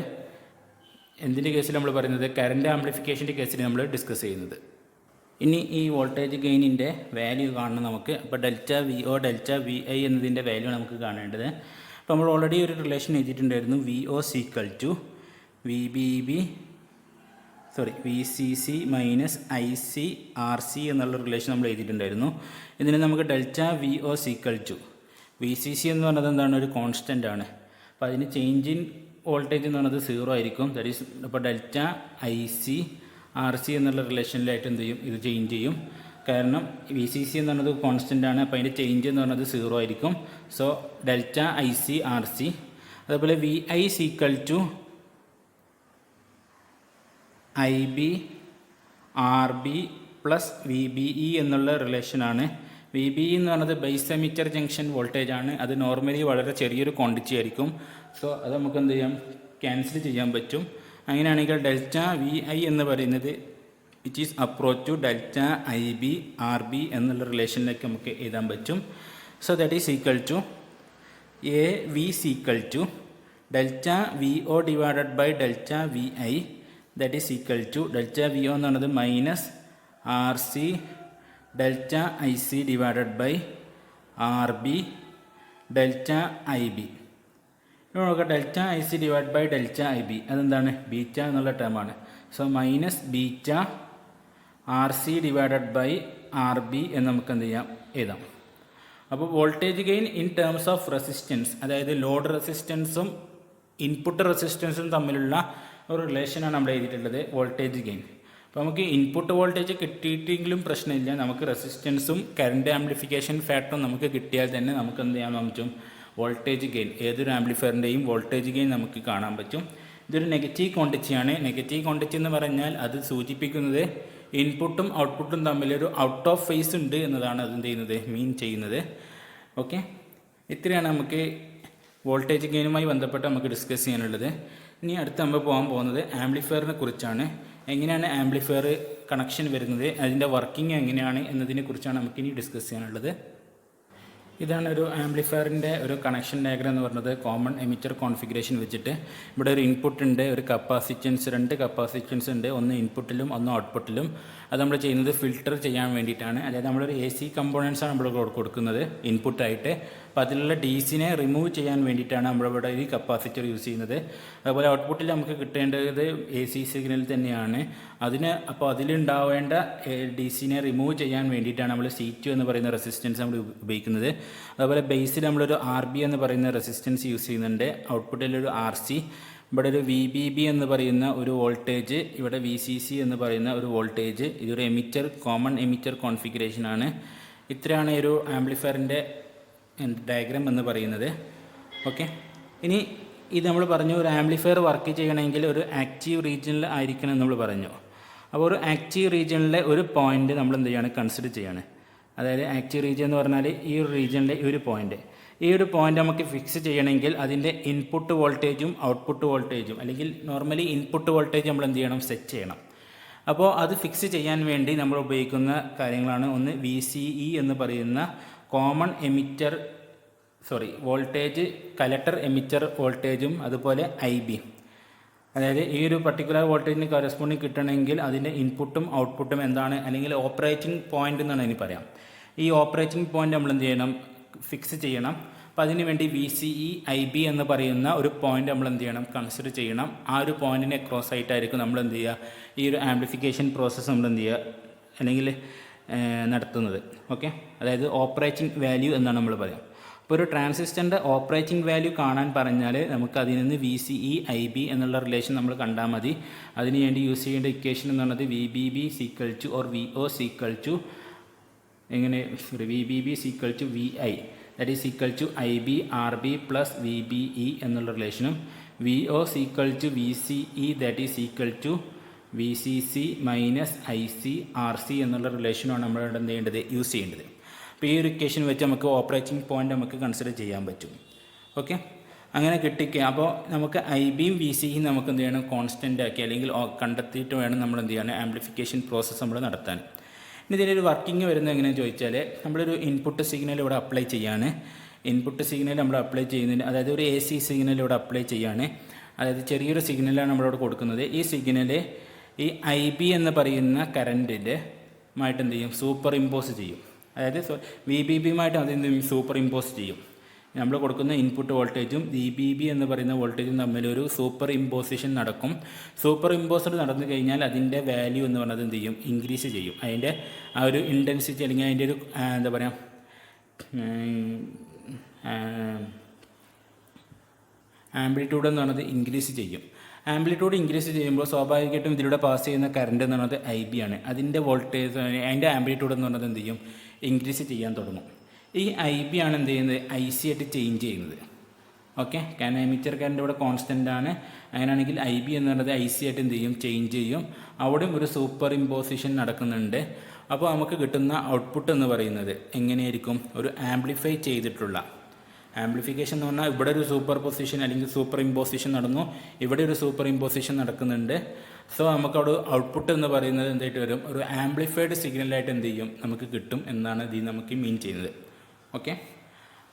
എന്തിൻ്റെ കേസിൽ നമ്മൾ പറയുന്നത്, കറണ്ട് ആംപ്ലിഫിക്കേഷൻ്റെ കേസിൽ നമ്മൾ ഡിസ്കസ് ചെയ്യുന്നത്. ഇനി ഈ വോൾട്ടേജ് ഗെയിനിൻ്റെ വാല്യൂ കാണണം നമുക്ക്. അപ്പോൾ ഡെൽറ്റ VO ഡെൽറ്റ VI എന്നതിൻ്റെ വാല്യൂ നമുക്ക് കാണേണ്ടത്. അപ്പോൾ നമ്മൾ ഓൾറെഡി ഒരു റിലേഷൻ എഴുതിയിട്ടുണ്ടായിരുന്നു, VO is equal to VCC minus IC RC എന്നുള്ള റിലേഷൻ നമ്മൾ എഴുതിയിട്ടുണ്ടായിരുന്നു. ഇതിന് നമുക്ക് delta VO is equal to VCC എന്ന് പറഞ്ഞത് എന്താണ്, ഒരു കോൺസ്റ്റൻ്റ് ആണ്. അപ്പോൾ അതിന് ചേഞ്ച് ഇൻ വോൾട്ടേജ് എന്ന് പറയുന്നത് 0 ആയിരിക്കും. ദാറ്റ് ഈസ് അപ്പോൾ ഡെൽറ്റ IC RC എന്നുള്ള റിലേഷനിലായിട്ട് എന്ത് ചെയ്യും, ഇത് ചേഞ്ച് ചെയ്യും. കാരണം VCC എന്ന് പറയുന്നത് കോൺസ്റ്റൻ്റ് ആണ്, അപ്പോൾ അതിൻ്റെ ചേഞ്ച് എന്ന് പറയുന്നത് 0 ആയിരിക്കും. So delta IC RC. അതേപോലെ VI is equal to IB RB plus VBE എന്നുള്ള റിലേഷനാണ്. VBE എന്ന് പറയുന്നത് ബേസ് എമിറ്റർ ജംഗ്ഷൻ വോൾട്ടേജ് ആണ്. അത് നോർമലി വളരെ ചെറിയൊരു ക്വാണ്ടിറ്റി ആയിരിക്കും. സോ അത് നമുക്ക് എന്ത് ചെയ്യാം, ക്യാൻസൽ ചെയ്യാൻ പറ്റും. അങ്ങനെയാണെങ്കിൽ ഡെൽറ്റ VI എന്ന് പറയുന്നത് which is approach to delta IB RB എന്നുള്ള റിലേഷനിലേക്ക് നമുക്ക് എഴുതാൻ പറ്റും. So that is equal to AV is equal to delta VO divided by delta VI. That is equal to delta VO എന്ന് പറയുന്നത് minus RC delta IC divided by RB delta IB. നോക്കുക, delta IC divide by delta IB അതെന്താണ്, beta എന്നുള്ള ടേമാണ്. So minus beta RC divided by RB എന്ന് നമുക്ക് എന്ത് ചെയ്യാം, എഴുതാം. അപ്പോൾ voltage gain in terms of resistance, അതായത് ലോഡ് റെസിസ്റ്റൻസും ഇൻപുട്ട് റെസിസ്റ്റൻസും തമ്മിലുള്ള ഒരു റിലേഷനാണ് നമ്മൾ എഴുതിയിട്ടുള്ളത് വോൾട്ടേജ് ഗെയിൻ. അപ്പോൾ അപ്പോൾ നമുക്ക് ഇൻപുട്ട് വോൾട്ടേജ് കിട്ടിയിട്ടെങ്കിലും പ്രശ്നമില്ല, നമുക്ക് റെസിസ്റ്റൻസും കറണ്ട് ആംപ്ലിഫിക്കേഷൻ ഫാക്ടറും നമുക്ക് കിട്ടിയാൽ തന്നെ നമുക്ക് എന്ത് ചെയ്യാൻ പറ്റും, വോൾട്ടേജ് ഗെയിൻ, ഏതൊരു ആംപ്ലിഫയറിൻ്റെയും വോൾട്ടേജ് ഗെയിൻ നമുക്ക് കാണാൻ പറ്റും. ഇതൊരു നെഗറ്റീവ് ക്വാണ്ടിറ്റിയാണ്. നെഗറ്റീവ് ക്വാണ്ടിറ്റി എന്ന് പറഞ്ഞാൽ അത് സൂചിപ്പിക്കുന്നത് ഇൻപുട്ടും ഔട്ട്പുട്ടും തമ്മിലൊരു ഔട്ട് ഓഫ് ഫേസ് ഉണ്ട് എന്നതാണ് അത് എന്ത് ചെയ്യുന്നത്, മീൻ ചെയ്യുന്നത്. ഓക്കെ, ഇത്രയാണ് നമുക്ക് വോൾട്ടേജ് ഗെയിനുമായി ബന്ധപ്പെട്ട് നമുക്ക് ഡിസ്കസ് ചെയ്യാനുള്ളത്. ഇനി അടുത്ത് നമ്മൾ പോകാൻ പോകുന്നത് ആംപ്ലിഫയറിനെ കുറിച്ചാണ്. എങ്ങനെയാണ് ആംപ്ലിഫയർ കണക്ഷൻ വരുന്നത്, അതിൻ്റെ വർക്കിംഗ് എങ്ങനെയാണ് എന്നതിനെ കുറിച്ചാണ് നമുക്കിനി ഡിസ്കസ് ചെയ്യാനുള്ളത്. ഇതാണ് ഒരു ആംപ്ലിഫയറിൻ്റെ ഒരു കണക്ഷൻ ഡയഗ്രം എന്ന് പറയുന്നത്. കോമൺ എമിറ്റർ കോൺഫിഗറേഷൻ വെച്ചിട്ട് ഇവിടെ ഒരു ഇൻപുട്ട് ഉണ്ട്, ഒരു കപ്പാസിറ്റൻസ്, 2 കപ്പാസിറ്റൻസ് ഉണ്ട്, ഒന്ന് ഇൻപുട്ടിലും ഒന്ന് ഔട്ട്പുട്ടിലും. അത് നമ്മൾ ചെയ്യുന്നത് ഫിൽട്ടർ ചെയ്യാൻ വേണ്ടിയിട്ടാണ്. അതായത് നമ്മളൊരു AC കമ്പോണൻസാണ് നമ്മൾ കൊടുക്കുന്നത് ഇൻപുട്ടായിട്ട്. അപ്പോൾ അതിലുള്ള DCനെ റിമൂവ് ചെയ്യാൻ വേണ്ടിയിട്ടാണ് നമ്മളിവിടെ ഈ കപ്പാസിറ്റർ യൂസ് ചെയ്യുന്നത്. അതുപോലെ ഔട്ട്പുട്ടിൽ നമുക്ക് കിട്ടേണ്ടത് AC സിഗ്നൽ തന്നെയാണ്. അപ്പോൾ അതിലുണ്ടാവേണ്ട DCനെ റിമൂവ് ചെയ്യാൻ വേണ്ടിയിട്ടാണ് നമ്മൾ C2 എന്ന് പറയുന്ന റെസിസ്റ്റൻസ് നമ്മൾ ഉപയോഗിക്കുന്നത്. അതുപോലെ ബേസിൽ നമ്മളൊരു RB എന്ന് പറയുന്ന റെസിസ്റ്റൻസ് യൂസ് ചെയ്യുന്നുണ്ട്. ഔട്ട്പുട്ടിലൊരു RC, ഇവിടെ ഒരു VBB എന്ന് പറയുന്ന ഒരു വോൾട്ടേജ്, ഇവിടെ VCC എന്ന് പറയുന്ന ഒരു വോൾട്ടേജ്. ഇതൊരു എമിറ്റർ, കോമൺ എമിറ്റർ കോൺഫിഗറേഷനാണ്. ഇത്രയാണ് ഒരു ആംപ്ലിഫയറിൻ്റെ ഡയഗ്രാം എന്ന് പറയുന്നത്. ഓക്കെ, ഇനി ഇത് നമ്മൾ പറഞ്ഞു ഒരു ആംപ്ലിഫയർ വർക്ക് ചെയ്യണമെങ്കിൽ ഒരു ആക്റ്റീവ് റീജിയനിൽ ആയിരിക്കണം എന്ന് നമ്മൾ പറഞ്ഞു. അപ്പോൾ ഒരു ആക്റ്റീവ് റീജിയനിലെ ഒരു പോയിൻ്റ് നമ്മൾ എന്ത് ചെയ്യാണ്, കൺസിഡർ ചെയ്യാണ്. അതായത് ആക്റ്റീവ് റീജിയൻ എന്ന് പറഞ്ഞാൽ ഈ ഒരു റീജിയനിലെ ഈ ഒരു പോയിൻ്റ് നമുക്ക് ഫിക്സ് ചെയ്യണമെങ്കിൽ അതിൻ്റെ ഇൻപുട്ട് വോൾട്ടേജും ഔട്ട്പുട്ട് വോൾട്ടേജും, അല്ലെങ്കിൽ നോർമലി ഇൻപുട്ട് വോൾട്ടേജ് നമ്മൾ എന്ത് ചെയ്യണം, സെറ്റ് ചെയ്യണം. അപ്പോൾ അത് ഫിക്സ് ചെയ്യാൻ വേണ്ടി നമ്മൾ ഉപയോഗിക്കുന്ന കാര്യങ്ങളാണ് ഒന്ന് VCE എന്ന് പറയുന്ന common emitter voltage collector emitter വോൾട്ടേജും, അതുപോലെ IB. അതായത് ഈ ഒരു പർട്ടിക്കുലർ വോൾട്ടേജിന് കറസ്പോണ്ടിങ് കിട്ടണമെങ്കിൽ അതിൻ്റെ ഇൻപുട്ടും ഔട്ട്പുട്ടും എന്താണ്, അല്ലെങ്കിൽ ഓപ്പറേറ്റിംഗ് പോയിൻ്റ് എന്നാണ് ഇനി പറയാം. ഈ ഓപ്പറേറ്റിംഗ് പോയിൻ്റ് നമ്മൾ എന്ത് ചെയ്യണം, ഫിക്സ് ചെയ്യണം. അപ്പോൾ അതിന് വേണ്ടി VCE IB എന്ന് പറയുന്ന ഒരു പോയിൻ്റ് നമ്മൾ എന്ത് ചെയ്യണം, കൺസിഡർ ചെയ്യണം. ആ ഒരു പോയിൻറ്റിനെ ക്രോസ് ആയിട്ടായിരിക്കും നമ്മൾ എന്ത് ചെയ്യുക, ഈ ഒരു ആംപ്ലിഫിക്കേഷൻ പ്രോസസ്സ് നമ്മൾ എന്ത് ചെയ്യുക, അല്ലെങ്കിൽ നടത്തുന്നത്. ഓക്കെ, അതായത് ഓപ്പറേറ്റിംഗ് വാല്യൂ എന്നാണ് നമ്മൾ പറയുക. അപ്പോൾ ഒരു ട്രാൻസിസ്റ്ററിൻ്റെ ഓപ്പറേറ്റിംഗ് വാല്യൂ കാണാൻ പറഞ്ഞാൽ നമുക്ക് അതിൽ നിന്ന് VCE IB എന്നുള്ള റിലേഷൻ നമ്മൾ കണ്ടാൽ മതി. അതിന് വേണ്ടി യൂസ് ചെയ്യേണ്ട ഇക്വേഷൻ എന്ന് പറയുന്നത് VBB or VO VBB VI, that is equal to IB RB plus VBE എന്നുള്ള റിലേഷനും VO VCE, that is equal to VCC minus IC RC എന്നുള്ള റിലേഷനാണ് നമ്മൾ എന്ത് ചെയ്യേണ്ടത്, യൂസ് ചെയ്യേണ്ടത്. അപ്പോൾ ഈ ഒരു ഇക്വേഷൻ വെച്ച് നമുക്ക് ഓപ്പറേറ്റിംഗ് പോയിൻ്റ് നമുക്ക് കൺസിഡർ ചെയ്യാൻ പറ്റും. ഓക്കെ, അങ്ങനെ കിട്ടിക്കുക. അപ്പോൾ നമുക്ക് IBയും VCയും നമുക്ക് എന്ത് ചെയ്യണം, കോൺസ്റ്റൻ്റ് ആക്കി അല്ലെങ്കിൽ കണ്ടെത്തിയിട്ട് വേണം നമ്മൾ എന്ത് ചെയ്യാൻ, ആംപ്ലിഫിക്കേഷൻ പ്രോസസ്സ് നമ്മൾ നടത്താൻ. ഇനി ഇതിലൊരു വർക്കിംഗ് വരുന്നത് എങ്ങനെയാണെന്ന് ചോദിച്ചാൽ, നമ്മളൊരു ഇൻപുട്ട് സിഗ്നൽ ഇവിടെ അപ്ലൈ ചെയ്യാണ്. ഇൻപുട്ട് സിഗ്നൽ നമ്മൾ അപ്ലൈ ചെയ്യുന്നതിന്, അതായത് ഒരു AC സിഗ്നൽ ഇവിടെ അപ്ലൈ ചെയ്യാണ്. അതായത് ചെറിയൊരു സിഗ്നലാണ് നമ്മളിവിടെ കൊടുക്കുന്നത്. ഈ സിഗ്നൽ ഈ IB എന്ന് പറയുന്ന കറൻറ്റിൻ്റെ മായിട്ട് എന്ത് ചെയ്യും, സൂപ്പർ ഇമ്പോസ് ചെയ്യും. അതായത് VBBയുമായിട്ട് അതെന്ത് ചെയ്യും, സൂപ്പർ ഇമ്പോസ് ചെയ്യും. നമ്മൾ കൊടുക്കുന്ന ഇൻപുട്ട് വോൾട്ടേജും VBB എന്ന് പറയുന്ന വോൾട്ടേജും തമ്മിലൊരു സൂപ്പർ ഇമ്പോസിഷൻ നടക്കും. സൂപ്പർ ഇമ്പോസർ നടന്നു കഴിഞ്ഞാൽ അതിൻ്റെ വാല്യൂ എന്ന് പറയുന്നത് എന്ത് ചെയ്യും, ഇൻക്രീസ് ചെയ്യും. അതിൻ്റെ ആ ഒരു ഇൻറ്റൻസിറ്റി അല്ലെങ്കിൽ അതിൻ്റെ ഒരു എന്താ പറയുക, ആംപ്ലിറ്റ്യൂഡ് എന്ന് പറയുന്നത് ഇൻക്രീസ് ചെയ്യും. ആംപ്ലിറ്റ്യൂഡ് ഇൻക്രീസ് ചെയ്യുമ്പോൾ സ്വാഭാവികമായിട്ടും ഇതിലൂടെ പാസ് ചെയ്യുന്ന കറണ്ട് എന്ന് പറയുന്നത് IB ആണ്. അതിൻ്റെ വോൾട്ടേജ്, അതിൻ്റെ ആംപ്ലിറ്റ്യൂഡ് എന്ന് പറയുന്നത് എന്ത് ചെയ്യും, ഇൻക്രീസ് ചെയ്യാൻ തുടങ്ങും. ഈ IB ആണ് എന്ത് ചെയ്യുന്നത്, IC ആയിട്ട് ചേഞ്ച് ചെയ്യുന്നത്. ഓക്കെ, കാരണം എമിറ്റർ കറണ്ട് ഇവിടെ കോൺസ്റ്റൻ്റ് ആണ്. അങ്ങനെയാണെങ്കിൽ IB എന്ന് പറയുന്നത് IC ആയിട്ട് എന്ത് ചെയ്യും, ചേഞ്ച് ചെയ്യും. അവിടെയും ഒരു സൂപ്പർ ഇമ്പോസിഷൻ നടക്കുന്നുണ്ട്. അപ്പോൾ നമുക്ക് കിട്ടുന്ന ഔട്ട്പുട്ട് എന്ന് പറയുന്നത് എങ്ങനെയായിരിക്കും, ഒരു ആംപ്ലിഫൈ ചെയ്തിട്ടുള്ള ആംപ്ലിഫിക്കേഷൻ എന്ന് പറഞ്ഞാൽ ഇവിടെ ഒരു സൂപ്പർ പൊസിഷൻ അല്ലെങ്കിൽ സൂപ്പർ ഇമ്പോസിഷൻ നടന്നു, ഇവിടെ ഒരു സൂപ്പർ ഇമ്പോസിഷൻ നടക്കുന്നുണ്ട്. സോ നമുക്കവിടെ ഔട്ട്പുട്ട് എന്ന് പറയുന്നത് എന്തായിട്ട് വരും, ഒരു ആംപ്ലിഫൈഡ് സിഗ്നലായിട്ട് എന്ത് ചെയ്യും, നമുക്ക് കിട്ടും എന്നാണ് ഇത് നമുക്ക് മീൻ ചെയ്യുന്നത്. ഓക്കെ,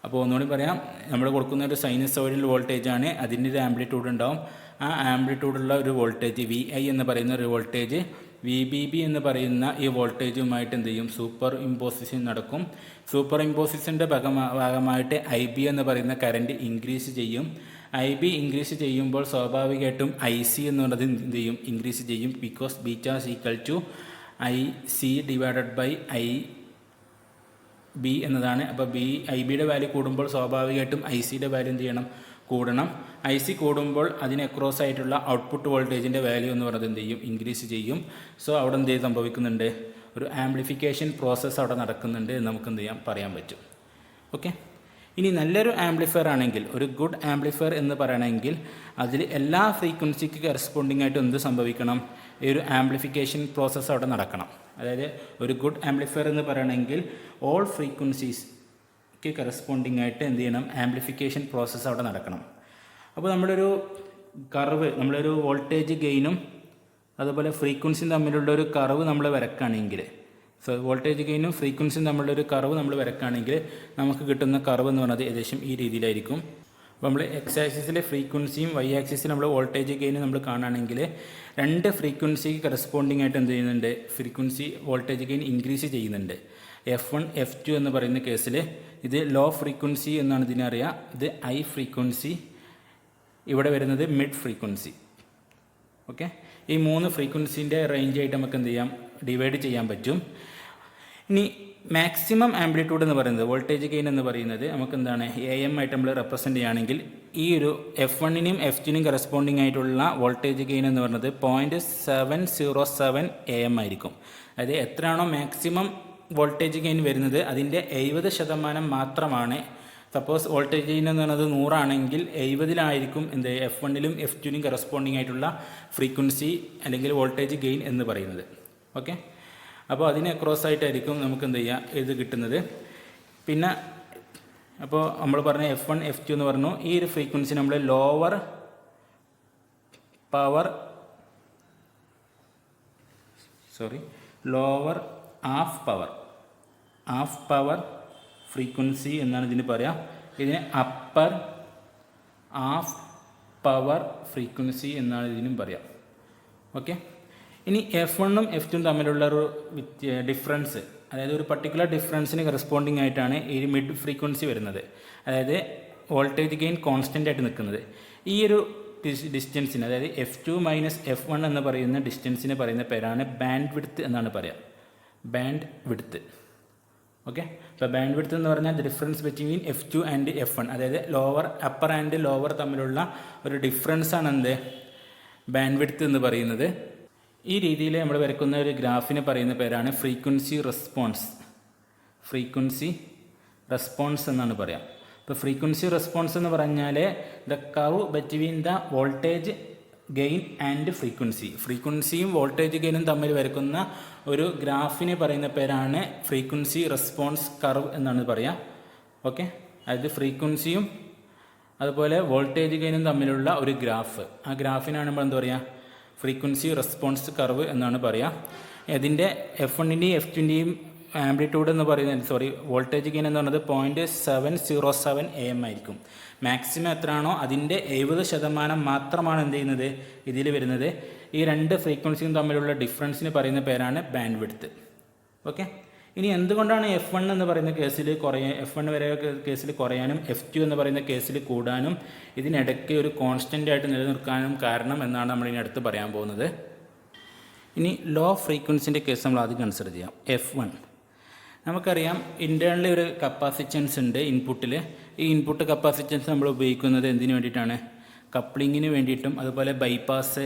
അപ്പോൾ ഒന്നുകൂടി പറയാം, നമ്മൾ കൊടുക്കുന്ന ഒരു സൈനസോയിഡൽ വോൾട്ടേജ് ആണ്, അതിൻ്റെ ഒരു ആംപ്ലിറ്റ്യൂഡ് ഉണ്ടാവും. ആ ആംപ്ലിറ്റ്യൂഡുള്ള ഒരു വോൾട്ടേജ് VI എന്ന് പറയുന്ന ഒരു വോൾട്ടേജ് VBB എന്ന് പറയുന്ന ഈ വോൾട്ടേജുമായിട്ട് എന്ത് ചെയ്യും, സൂപ്പർ ഇമ്പോസിഷൻ നടക്കും. സൂപ്പർ ഇമ്പോസിഷൻ്റെ ഭാഗമായിട്ട് IB എന്ന് പറയുന്ന കറണ്ട് ഇൻക്രീസ് ചെയ്യും. IB ഇൻക്രീസ് ചെയ്യുമ്പോൾ സ്വാഭാവികമായിട്ടും IC എന്നുള്ളത് എന്ത് ചെയ്യും, ഇൻക്രീസ് ചെയ്യും. Because beta equal to IC divided by IB എന്നതാണ്. അപ്പോൾ IBയുടെ വാല്യൂ കൂടുമ്പോൾ സ്വാഭാവികമായിട്ടും ICയുടെ വാല്യൂ എന്ത് ചെയ്യണം, കൂടണം. ഐ സി കൂടുമ്പോൾ അതിന് അക്രോസ് ആയിട്ടുള്ള ഔട്ട്പുട്ട് വോൾട്ടേജിൻ്റെ വാല്യൂ എന്ന് പറയുന്നത് എന്ത് ചെയ്യും, ഇൻക്രീസ് ചെയ്യും. സോ അവിടെ എന്ത് സംഭവിക്കുന്നുണ്ട്, ഒരു ആംപ്ലിഫിക്കേഷൻ പ്രോസസ്സ് അവിടെ നടക്കുന്നുണ്ട് എന്ന് നമുക്ക് എന്ത് ചെയ്യാം, പറയാൻ പറ്റും. ഓക്കെ. ഇനി നല്ലൊരു ആംപ്ലിഫയർ ആണെങ്കിൽ, ഒരു ഗുഡ് ആംപ്ലിഫയർ എന്ന് പറയണമെങ്കിൽ അതിൽ എല്ലാ ഫ്രീക്വൻസിക്ക് കറസ്പോണ്ടിങ് ആയിട്ട് എന്ത് സംഭവിക്കണം, ഈ ഒരു ആംപ്ലിഫിക്കേഷൻ പ്രോസസ്സ് അവിടെ നടക്കണം. അതായത് ഒരു ഗുഡ് ആംപ്ലിഫയർ എന്ന് പറയണമെങ്കിൽ ഓൾ ഫ്രീക്വൻസീസ്ക്ക് കറസ്പോണ്ടിങ് ആയിട്ട് എന്ത് ചെയ്യണം, ആംപ്ലിഫിക്കേഷൻ പ്രോസസ്സ് അവിടെ നടക്കണം. അപ്പോൾ നമ്മളൊരു കർവ്, നമ്മളൊരു വോൾട്ടേജ് ഗെയിനും അതുപോലെ ഫ്രീക്വൻസിയും തമ്മിലുള്ള ഒരു കർവ് നമ്മൾ വരക്കുകയാണെങ്കിൽ, സോ വോൾട്ടേജ് ഗെയിനും ഫ്രീക്വൻസിയും തമ്മിലുള്ള ഒരു കർവ് നമ്മൾ വരക്കുകയാണെങ്കിൽ നമുക്ക് കിട്ടുന്ന കർവ് എന്ന് പറയുന്നത് ഏകദേശം ഈ രീതിയിലായിരിക്കും. അപ്പോൾ നമ്മൾ എക്സ് ആക്സിസിലെ ഫ്രീക്വൻസിയും വൈ ആക്സിസിൽ നമ്മൾ വോൾട്ടേജ് ഗെയിനും നമ്മൾ കാണുകയാണെങ്കിൽ രണ്ട് ഫ്രീക്വൻസിക്ക് കറസ്പോണ്ടിങ് ആയിട്ട് എന്ത് ചെയ്യുന്നുണ്ട്, ഫ്രീക്വൻസി വോൾട്ടേജ് ഗെയിൻ ഇൻക്രീസ് ചെയ്യുന്നുണ്ട്. F1 F2 എന്ന് പറയുന്ന കേസിൽ ഇത് ലോ ഫ്രീക്വൻസി എന്നാണ് ഇതിനറിയാം, ഇത് ഹൈ ഫ്രീക്വൻസി, ഇവിടെ വരുന്നത് മിഡ് ഫ്രീക്വൻസി. ഓക്കെ. ഈ മൂന്ന് ഫ്രീക്വൻസിൻ്റെ റേഞ്ച് ആയിട്ട് നമുക്ക് എന്ത് ചെയ്യാം, ഡിവൈഡ് ചെയ്യാൻ പറ്റും. ഇനി മാക്സിമം ആംപ്ലിറ്റ്യൂഡ് എന്ന് പറയുന്നത്, വോൾട്ടേജ് ഗെയിൻ എന്ന് പറയുന്നത് നമുക്ക് എന്താണ്, AM ആയിട്ട് നമ്മൾ റെപ്രസെൻറ്റ് ചെയ്യുകയാണെങ്കിൽ ഈ ഒരു F1നും F2നും കറസ്പോണ്ടിങ് ആയിട്ടുള്ള വോൾട്ടേജ് ഗെയിൻ എന്ന് പറയുന്നത് 0.707 AM ആയിരിക്കും. അതായത് എത്രയാണോ മാക്സിമം വോൾട്ടേജ് ഗെയിൻ വരുന്നത് അതിൻ്റെ 70% മാത്രമാണ്. സപ്പോസ് വോൾട്ടേജ് ഗെയിൻ എന്ന് പറയുന്നത് 100 ആണെങ്കിൽ 70-ലായിരിക്കും എന്ത് F1ലും F2നും കറസ്പോണ്ടിങ് ആയിട്ടുള്ള ഫ്രീക്വൻസി അല്ലെങ്കിൽ വോൾട്ടേജ് ഗെയിൻ എന്ന് പറയുന്നത്. ഓക്കെ. അപ്പോൾ അതിന് അക്രോസ് ആയിട്ടായിരിക്കും നമുക്ക് എന്ത് ചെയ്യുക, ഇത് കിട്ടുന്നത്. പിന്നെ അപ്പോൾ നമ്മൾ പറഞ്ഞ F1 F2 എന്ന് പറഞ്ഞു, ഈ ഒരു ഫ്രീക്വൻസി നമ്മൾ ലോവർ ഹാഫ് പവർ ഫ്രീക്വൻസി എന്നാണ് ഇതിന് പറയാം. ഇതിന് അപ്പർ ഹാഫ് പവർ ഫ്രീക്വൻസി എന്നാണ് ഇതിനും പറയാം. ഓക്കെ. ഇനി F1ഉം F2ഉം തമ്മിലുള്ള ഒരു ഡിഫറൻസ്, അതായത് ഒരു പർട്ടിക്കുലർ ഡിഫറൻസിന് കറസ്പോണ്ടിങ് ആയിട്ടാണ് ഈ മിഡ് ഫ്രീക്വൻസി വരുന്നത്. അതായത് വോൾട്ടേജ് ഗെയിൻ കോൺസ്റ്റൻ്റ് ആയിട്ട് നിൽക്കുന്നത്. ഈ ഒരു ഡിസ്റ്റൻസിന്, അതായത് F2 മൈനസ് F1 എന്ന് പറയുന്ന ഡിസ്റ്റൻസിന് പറയുന്ന പേരാണ് ബാൻഡ് വിഡ്ത്ത് എന്നാണ് പറയുക, ബാൻഡ് വിഡ്ത്ത്. ഓക്കെ. അപ്പോൾ ബാൻഡ് വിഡ്ത്ത് എന്ന് പറഞ്ഞാൽ difference between F2 and F1, അതായത് അപ്പർ ആൻഡ് ലോവർ തമ്മിലുള്ള ഒരു ഡിഫറൻസാണ് എന്ത്, ബാൻഡ് വിഡ്ത്ത് എന്ന് പറയുന്നത്. ഈ രീതിയിൽ നമ്മൾ വരയ്ക്കുന്ന ഒരു ഗ്രാഫിന് പറയുന്ന പേരാണ് ഫ്രീക്വൻസി റെസ്പോൺസ് എന്നാണ് പറയാം. ഇപ്പോൾ ഫ്രീക്വൻസി റെസ്പോൺസ് എന്ന് പറഞ്ഞാൽ the curve between the voltage gain and ഫ്രീക്വൻസിയും വോൾട്ടേജ് ഗെയിനും തമ്മിൽ വരയ്ക്കുന്ന ഒരു ഗ്രാഫിന് പറയുന്ന പേരാണ് ഫ്രീക്വൻസി റെസ്പോൺസ് കർവ് എന്നാണ് പറയുക. ഓക്കെ. അതായത് ഫ്രീക്വൻസിയും അതുപോലെ വോൾട്ടേജ് ഗെയിനും തമ്മിലുള്ള ഒരു ഗ്രാഫ്, ആ ഗ്രാഫിനാണ് നമ്മൾ എന്താ പറയുക, ഫ്രീക്വൻസി റെസ്പോൺസ് കർവ് എന്നാണ് പറയുക. ഇതിൻ്റെ F1ൻ്റെയും F2ൻ്റെയും ആംപ്ലിറ്റ്യൂഡ് എന്ന് പറയുന്നത്, വോൾട്ടേജ് ഗെയിൻ എന്ന് പറയുന്നത് 0.707 AM ആയിരിക്കും. മാക്സിമം എത്രയാണോ അതിൻ്റെ 70% മാത്രമാണ് എന്ത് ചെയ്യുന്നത്, ഇതിൽ വരുന്നത്. ഈ രണ്ട് ഫ്രീക്വൻസിയും തമ്മിലുള്ള ഡിഫറൻസിന് പറയുന്ന പേരാണ് ബാൻഡ് വിഡ്ത്ത്. ഓക്കെ. ഇനി എന്തുകൊണ്ടാണ് F1 എന്ന് പറയുന്ന കേസിൽ F1 വരെ കേസിൽ കുറയാനും F2 എന്ന് പറയുന്ന കേസിൽ കൂടാനും ഇതിനിടയ്ക്ക് ഒരു കോൺസ്റ്റൻ്റ് ആയിട്ട് നിലനിർത്താനും കാരണം എന്നാണ് നമ്മൾ ഇനി അടുത്ത് പറയാൻ പോകുന്നത്. ഇനി ലോ ഫ്രീക്വൻസിൻ്റെ കേസ് നമ്മൾ ആദ്യം കൺസിഡർ ചെയ്യാം. F1 നമുക്കറിയാം, ഇൻറ്റേർണലി ഒരു കപ്പാസിറ്റൻസ് ഉണ്ട് ഇൻപുട്ടിൽ. ഈ ഇൻപുട്ട് കപ്പാസിറ്റൻസ് നമ്മൾ ഉപയോഗിക്കുന്നത് എന്തിനു വേണ്ടിയിട്ടാണ്, കപ്ലിങ്ങിന് വേണ്ടിയിട്ടും അതുപോലെ ബൈപ്പാസ്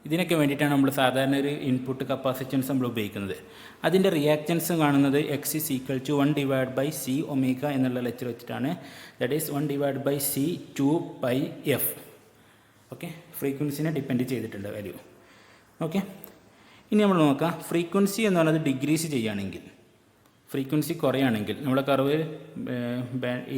ഇതിനൊക്കെ വേണ്ടിയിട്ടാണ് നമ്മൾ സാധാരണ ഒരു ഇൻപുട്ട് കപ്പാസിറ്റൻസ് നമ്മൾ ഉപയോഗിക്കുന്നത്. അതിൻ്റെ റിയാക്റ്റൻസ് കാണുന്നത് X = 1/C ഒമേഗ എന്നുള്ള ലെക്ചർ വെച്ചിട്ടാണ്. That is 1/C 2πf. Okay. ഫ്രീക്വൻസിനെ ഡിപ്പെൻഡ് ചെയ്തിട്ടുണ്ട് വാല്യൂ. ഓക്കെ. ഇനി നമ്മൾ നോക്കാം, ഫ്രീക്വൻസി എന്ന് പറയുന്നത് ഡിഗ്രീസ് ചെയ്യുകയാണെങ്കിൽ, ഫ്രീക്വൻസി കുറയുകയാണെങ്കിൽ നമ്മളെ കർവ്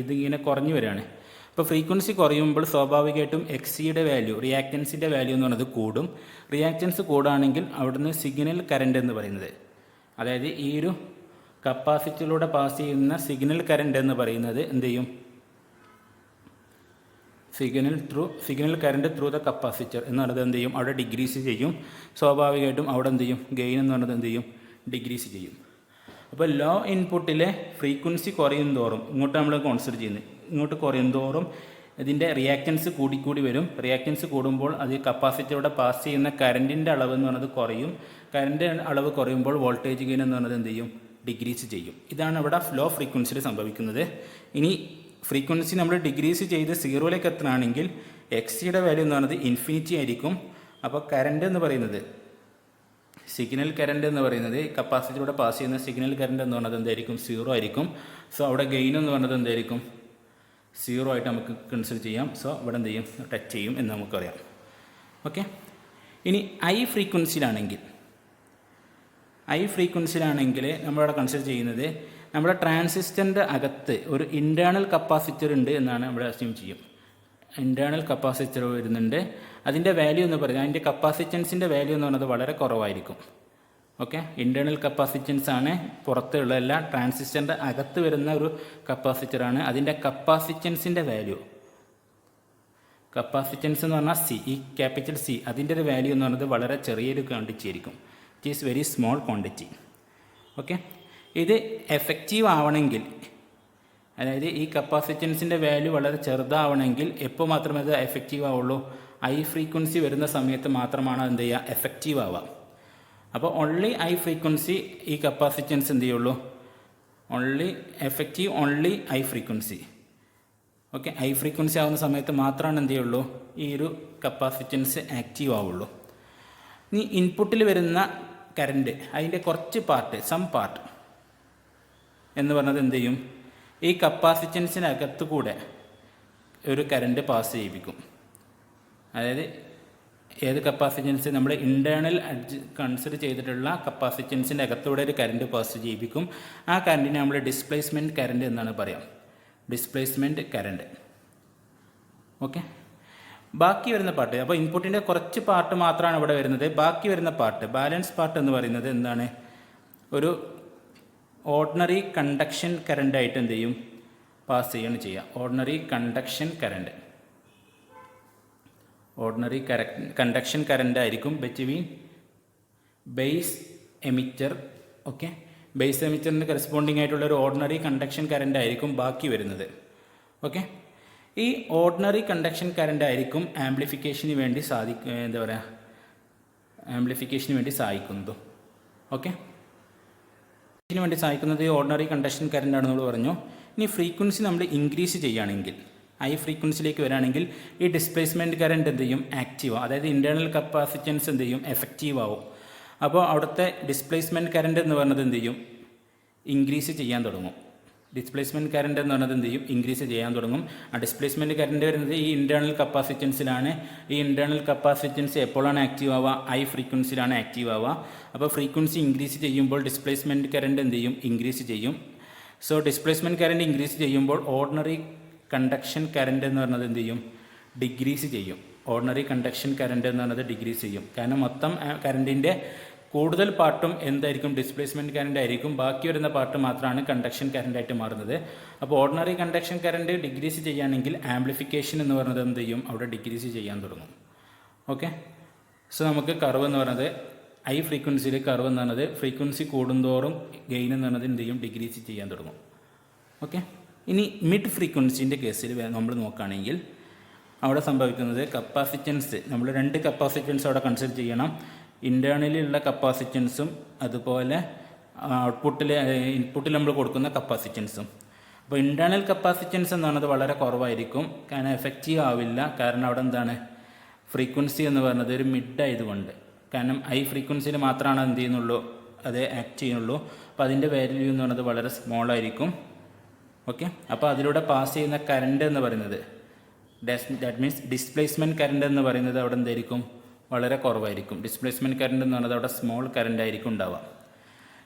ഇതിങ്ങനെ കുറഞ്ഞു വരികയാണ്. അപ്പോൾ ഫ്രീക്വൻസി കുറയുമ്പോൾ സ്വാഭാവികമായിട്ടും എക്സിയുടെ വാല്യൂ, റിയാക്റ്റൻസിൻ്റെ വാല്യൂ എന്ന് പറയുന്നത് കൂടും. റിയാക്റ്റൻസ് കൂടുകയാണെങ്കിൽ അവിടുന്ന് സിഗ്നൽ കറണ്ട് എന്ന് പറയുന്നത്, അതായത് ഈ ഒരു കപ്പാസിറ്ററിലൂടെ പാസ് ചെയ്യുന്ന സിഗ്നൽ കറണ്ട് എന്ന് പറയുന്നത് എന്ത് ചെയ്യും, signal current through the capacitor എന്ന് പറയുന്നത് എന്ത് ചെയ്യും, അവിടെ ഡിഗ്രീസ് ചെയ്യും. സ്വാഭാവികമായിട്ടും അവിടെ എന്ത് ചെയ്യും, ഗെയിൻ എന്ന് പറയുന്നത് എന്ത് ചെയ്യും, ഡിഗ്രീസ് ചെയ്യും. അപ്പോൾ ലോ ഇൻപുട്ടിലെ ഫ്രീക്വൻസി കുറയും തോറും, ഇങ്ങോട്ട് നമ്മൾ കോൺസിഡർ ചെയ്യുന്നത്, ഇങ്ങോട്ട് കുറയും തോറും ഇതിൻ്റെ റിയാക്റ്റൻസ് കൂടിക്കൂടി വരും. റിയാക്റ്റൻസ് കൂടുമ്പോൾ അത് കപ്പാസിറ്ററിലൂടെ പാസ് ചെയ്യുന്ന കറണ്ടിൻ്റെ അളവ് എന്ന് പറയുന്നത് കുറയും. കറണ്ട് അളവ് കുറയുമ്പോൾ വോൾട്ടേജ് ഗെയിൻ എന്ന് പറയുന്നത് എന്ത് ചെയ്യും, ഡിഗ്രീസ് ചെയ്യും. ഇതാണ് ഇവിടെ ലോ ഫ്രീക്വൻസിയിൽ സംഭവിക്കുന്നത്. ഇനി ഫ്രീക്വൻസി നമ്മൾ ഡിഗ്രീസ് ചെയ്ത് സീറോയിലേക്ക് എത്തണമെങ്കിൽ എക്സിയുടെ വാല്യൂ എന്ന് പറയുന്നത് ഇൻഫിനിറ്റി ആയിരിക്കും. അപ്പോൾ കറണ്ട് എന്ന് പറയുന്നത് സിഗ്നൽ കറണ്ട് എന്ന് പറയുന്നത് കപ്പാസിറ്ററിലൂടെ പാസ് ചെയ്യുന്ന സിഗ്നൽ കറണ്ട് എന്ന് പറയുന്നത് എന്തായിരിക്കും? സീറോ ആയിരിക്കും. സോ അവിടെ ഗെയിൻ എന്ന് പറയുന്നത് എന്തായിരിക്കും? സീറോ ആയിട്ട് നമുക്ക് കൺസിഡർ ചെയ്യാം. സോ ഇവിടെ എന്ത് ചെയ്യും? ടച്ച് ചെയ്യും എന്ന് നമുക്കറിയാം. ഓക്കെ. ഇനി ഐ ഫ്രീക്വൻസിയിലാണെങ്കിൽ നമ്മളിവിടെ കൺസിഡർ ചെയ്യുന്നത് നമ്മുടെ ട്രാൻസിസ്റ്ററിൻ്റെ അകത്ത് ഒരു ഇൻറ്റേർണൽ കപ്പാസിറ്റർ ഉണ്ട് എന്നാണ് ഇവിടെ അസ്യൂം ചെയ്യും. ഇൻറ്റേർണൽ കപ്പാസിറ്റർ വരുന്നുണ്ട്. അതിൻ്റെ വാല്യൂ എന്ന് പറയുന്നത് അതിൻ്റെ കപ്പാസിറ്റൻസിൻ്റെ വാല്യൂ എന്ന് പറയുന്നത് വളരെ കുറവായിരിക്കും. ഓക്കെ. ഇൻറ്റേർണൽ കപ്പാസിറ്റൻസ് ആണ് പുറത്തുള്ള എല്ലാ ട്രാൻസിസ്റ്ററിൻ്റെ അകത്ത് വരുന്ന ഒരു കപ്പാസിറ്ററാണ്. അതിൻ്റെ കപ്പാസിറ്റൻസിൻ്റെ വാല്യൂ, കപ്പാസിറ്റൻസ് എന്ന് പറഞ്ഞാൽ സി, ഈ ക്യാപിറ്റൽ സി, അതിൻ്റെ ഒരു വാല്യൂ എന്ന് പറയുന്നത് വളരെ ചെറിയൊരു ക്വാണ്ടിറ്റി ആയിരിക്കും. It is very small quantity. Okay. ഇത് എഫക്റ്റീവ് ആവണമെങ്കിൽ, അതായത് ഈ കപ്പാസിറ്റൻസിൻ്റെ വാല്യൂ വളരെ ചെറുതാവണമെങ്കിൽ എപ്പോൾ മാത്രമേ അത് എഫക്റ്റീവ് ആവുള്ളൂ? ഐ ഫ്രീക്വൻസി വരുന്ന സമയത്ത് മാത്രമാണ് എന്ത് ചെയ്യുക? എഫക്റ്റീവ് ആവുക. അപ്പോൾ ഓൺലി ഐ ഫ്രീക്വൻസി ഈ കപ്പാസിറ്റൻസ് എന്ത് ചെയ്യുള്ളൂ? Only effective only I frequency. Okay. I frequency ആവുന്ന സമയത്ത് മാത്രമാണ് എന്ത് ചെയ്യുള്ളൂ? ഈ ഒരു കപ്പാസിറ്റൻസ് ആക്റ്റീവ് ആവുള്ളൂ. ഇനി ഇൻപുട്ടിൽ വരുന്ന കറണ്ട്, അതിൻ്റെ കുറച്ച് പാർട്ട്, സം പാർട്ട് എന്ന് പറഞ്ഞത് എന്ത് ചെയ്യും? ഈ കപ്പാസിറ്റൻസിനകത്ത് കൂടെ ഒരു കറണ്ട് പാസ് ചെയ്യിപ്പിക്കും. അതായത് ഏത് കപ്പാസിറ്റൻസ്? നമ്മൾ ഇൻറ്റേർണൽ കൺസിഡർ ചെയ്തിട്ടുള്ള കപ്പാസിറ്റൻസിൻ്റെ അകത്തൂടെ ഒരു കറണ്ട് പാസ് ചെയ്യിപ്പിക്കും. ആ കറണ്ടിനെ നമ്മൾ ഡിസ്പ്ലേസ്മെൻറ്റ് കറണ്ട് എന്നാണ് പറയാം. Displacement current. ഓക്കെ. ബാക്കി വരുന്ന പാർട്ട്, അപ്പോൾ ഇൻപുട്ടിൻ്റെ കുറച്ച് പാർട്ട് മാത്രമാണ് ഇവിടെ വരുന്നത്. ബാക്കി വരുന്ന പാർട്ട്, ബാലൻസ് പാർട്ട് എന്ന് പറയുന്നത് എന്താണ്? ഒരു ഓർഡിനറി കണ്ടക്ഷൻ കറണ്ടായിട്ട് എന്ത് ചെയ്യും? പാസ് ചെയ്യാണ് ചെയ്യുക. Ordinary conduction current, ordinary conduction current ആയിരിക്കും between base emitter. Okay. Base എമിറ്ററിന് കറസ്പോണ്ടിങ് ആയിട്ടുള്ള ഒരു ഓർഡിനറി കണ്ടക്ഷൻ കറണ്ട് ആയിരിക്കും ബാക്കി വരുന്നത്. ഓക്കെ. ഈ ഓർഡിനറി കണ്ടക്ഷൻ കറണ്ട് ആയിരിക്കും ആംപ്ലിഫിക്കേഷന് വേണ്ടി ആംപ്ലിഫിക്കേഷന് വേണ്ടി സഹായിക്കുന്നത്. ഓക്കെ. ഇതിന് വേണ്ടി സഹായിക്കുന്നത് ഈ ഓർഡിനറി കണ്ടക്ഷൻ കറണ്ട് ആണെന്ന് പറഞ്ഞു. ഇനി ഫ്രീക്വൻസി നമ്മൾ ഇൻക്രീസ് ചെയ്യുകയാണെങ്കിൽ, ഐ ഫ്രീക്വൻസിയിലേക്ക് വരികയാണെങ്കിൽ ഈ ഡിസ്പ്ലേസ്മെൻറ്റ് കറണ്ട് എന്ത് ചെയ്യും? ആക്റ്റീവ് ആവും. അതായത് ഇൻറ്റേർണൽ കപ്പാസിറ്റൻസ് എന്ത് ചെയ്യും? എഫക്റ്റീവ് ആവും. അപ്പോൾ അവിടുത്തെ ഡിസ്പ്ലേസ്മെൻറ്റ് കറണ്ട് എന്ന് പറയുന്നത് എന്ത് ചെയ്യും? ഇൻക്രീസ് ചെയ്യാൻ തുടങ്ങും. ഡിസ്പ്ലേസ്മെൻറ്റ് കറണ്ട് എന്ന് പറയുന്നത് എന്ത് ചെയ്യും? ഇൻക്രീസ് ചെയ്യാൻ തുടങ്ങും. ആ ഡിസ്പ്ലേസ്മെൻറ്റ് കറണ്ട് വരുന്നത് ഈ ഇൻറ്റേർണൽ കപ്പാസിറ്റൻസിലാണ്. ഈ ഇൻറ്റേർണൽ കപ്പാസിറ്റൻസ് എപ്പോഴാണ് ആക്റ്റീവ് ആവുക? ഐ ഫ്രീക്വൻസിയിലാണ് ആക്റ്റീവ് ആവുക. അപ്പോൾ ഫ്രീക്വൻസി ഇൻക്രീസ് ചെയ്യുമ്പോൾ ഡിസ്പ്ലേസ്മെൻറ്റ് കറണ്ട് എന്ത് ചെയ്യും? ഇൻക്രീസ് ചെയ്യും. സോ ഡിസ്പ്ലേസ്മെൻറ്റ് കറണ്ട് ഇൻക്രീസ് ചെയ്യുമ്പോൾ ഓർഡിനറി കണ്ടക്ഷൻ കറണ്ട് എന്ന് പറയുന്നത് എന്ത് ചെയ്യും? ഡിക്രീസ് ചെയ്യും. ഓർഡിനറി കണ്ടക്ഷൻ കറണ്ട് എന്ന് പറയുന്നത് ഡിക്രീസ് ചെയ്യും. കാരണം മൊത്തം കറണ്ടിൻ്റെ കൂടുതൽ പാർട്ടും എന്തായിരിക്കും? ഡിസ്പ്ലേസ്മെൻറ്റ് കറണ്ട് ആയിരിക്കും. ബാക്കി വരുന്ന പാർട്ട് മാത്രമാണ് കണ്ടക്ഷൻ കറണ്ടായിട്ട് മാറുന്നത്. അപ്പോൾ ഓർഡിനറി കണ്ടക്ഷൻ കറണ്ട് ഡിക്രീസ് ചെയ്യുകയാണെങ്കിൽ ആംപ്ലിഫിക്കേഷൻ എന്ന് പറയുന്നത് എന്ത് ചെയ്യും? അവിടെ ഡിക്രീസ് ചെയ്യാൻ തുടങ്ങും. ഓക്കെ. സോ നമുക്ക് കർവ് എന്ന് പറയുന്നത് ഐ ഫ്രീക്വൻസിയിൽ കർവ് എന്ന് പറയുന്നത് ഫ്രീക്വൻസി കൂടുന്തോറും ഗെയിൻ എന്ന് പറയുന്നത് എന്ത് ചെയ്യും? ഡിക്രീസ് ചെയ്യാൻ തുടങ്ങും. ഓക്കെ. ഇനി മിഡ് ഫ്രീക്വൻസിൻ്റെ കേസിൽ നമ്മൾ നോക്കുകയാണെങ്കിൽ അവിടെ സംഭവിക്കുന്നത് കപ്പാസിറ്റൻസ്, നമ്മൾ രണ്ട് കപ്പാസിറ്റൻസ് അവിടെ കൺസിഡർ ചെയ്യണം. ഇൻറ്റേർണലിലുള്ള കപ്പാസിറ്റൻസും അതുപോലെ ഇൻപുട്ടിൽ നമ്മൾ കൊടുക്കുന്ന കപ്പാസിറ്റൻസും. അപ്പോൾ ഇൻറ്റേർണൽ കപ്പാസിറ്റൻസ് എന്ന് പറയുന്നത് വളരെ കുറവായിരിക്കും. കാരണം എഫക്റ്റീവ് ആവില്ല. കാരണം അവിടെ എന്താണ്? ഫ്രീക്വൻസി എന്ന് പറയുന്നത് ഒരു മിഡ് ആയതുകൊണ്ട്. കാരണം ഐ ഫ്രീക്വൻസിയിൽ മാത്രമാണ് എന്ത് ചെയ്യുന്നുള്ളൂ? അത് ആക്ട് ചെയ്യുന്നുള്ളൂ. അപ്പോൾ അതിൻ്റെ വാല്യൂ എന്ന് പറയുന്നത് വളരെ സ്മോൾ ആയിരിക്കും. ഓക്കെ. അപ്പോൾ അതിലൂടെ പാസ് ചെയ്യുന്ന കറണ്ട് എന്ന് പറയുന്നത് ദാറ്റ് മീൻസ് ഡിസ്പ്ലേസ്മെൻറ്റ് കറണ്ട് എന്ന് പറയുന്നത് അവിടെ എന്തായിരിക്കും? വളരെ കുറവായിരിക്കും. ഡിസ്പ്ലേസ്മെൻറ്റ് കറണ്ട് എന്ന് പറയുന്നത് അവിടെ സ്മോൾ കറണ്ട് ആയിരിക്കും ഉണ്ടാവുക.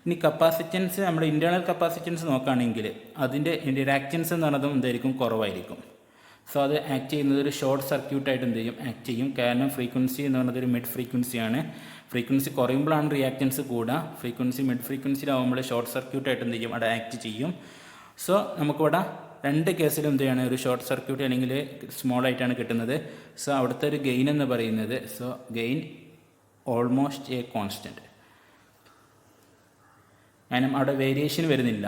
ഇനി കപ്പാസിറ്റൻസ്, നമ്മുടെ ഇൻറ്റേർണൽ കപ്പാസിറ്റൻസ് നോക്കുകയാണെങ്കിൽ അതിൻ്റെ റിയാക്റ്റൻസ് എന്ന് പറയുന്നതും എന്തായിരിക്കും? കുറവായിരിക്കും. സോ അത് ആക്ട് ചെയ്യുന്നത് ഒരു ഷോർട്ട് സർക്യൂട്ടായിട്ട് എന്ത് ചെയ്യും? ആക്ട് ചെയ്യും. കാരണം ഫ്രീക്വൻസി എന്ന് പറയുന്നത് ഒരു മിഡ് ഫ്രീക്വൻസിയാണ്. ഫ്രീക്വൻസി കുറയുമ്പോഴാണ് റിയാക്റ്റൻസ് കൂടുക. ഫ്രീക്വൻസി മിഡ് ഫ്രീക്വൻസിയിലാവുമ്പോൾ ഷോർട്ട് സർക്യൂട്ടായിട്ട് എന്ത് ചെയ്യും? അവിടെ ആക്ട് ചെയ്യും. സോ നമുക്കിവിടെ രണ്ട് കേസിലും എന്ത് ചെയ്യണം? ഒരു ഷോർട്ട് സർക്യൂട്ട് അല്ലെങ്കിൽ സ്മോൾ ആയിട്ടാണ് കിട്ടുന്നത്. സോ അവിടുത്തെ ഒരു ഗെയിൻ എന്ന് പറയുന്നത്, so gain almost A constant. കാരണം അവിടെ വേരിയേഷൻ വരുന്നില്ല.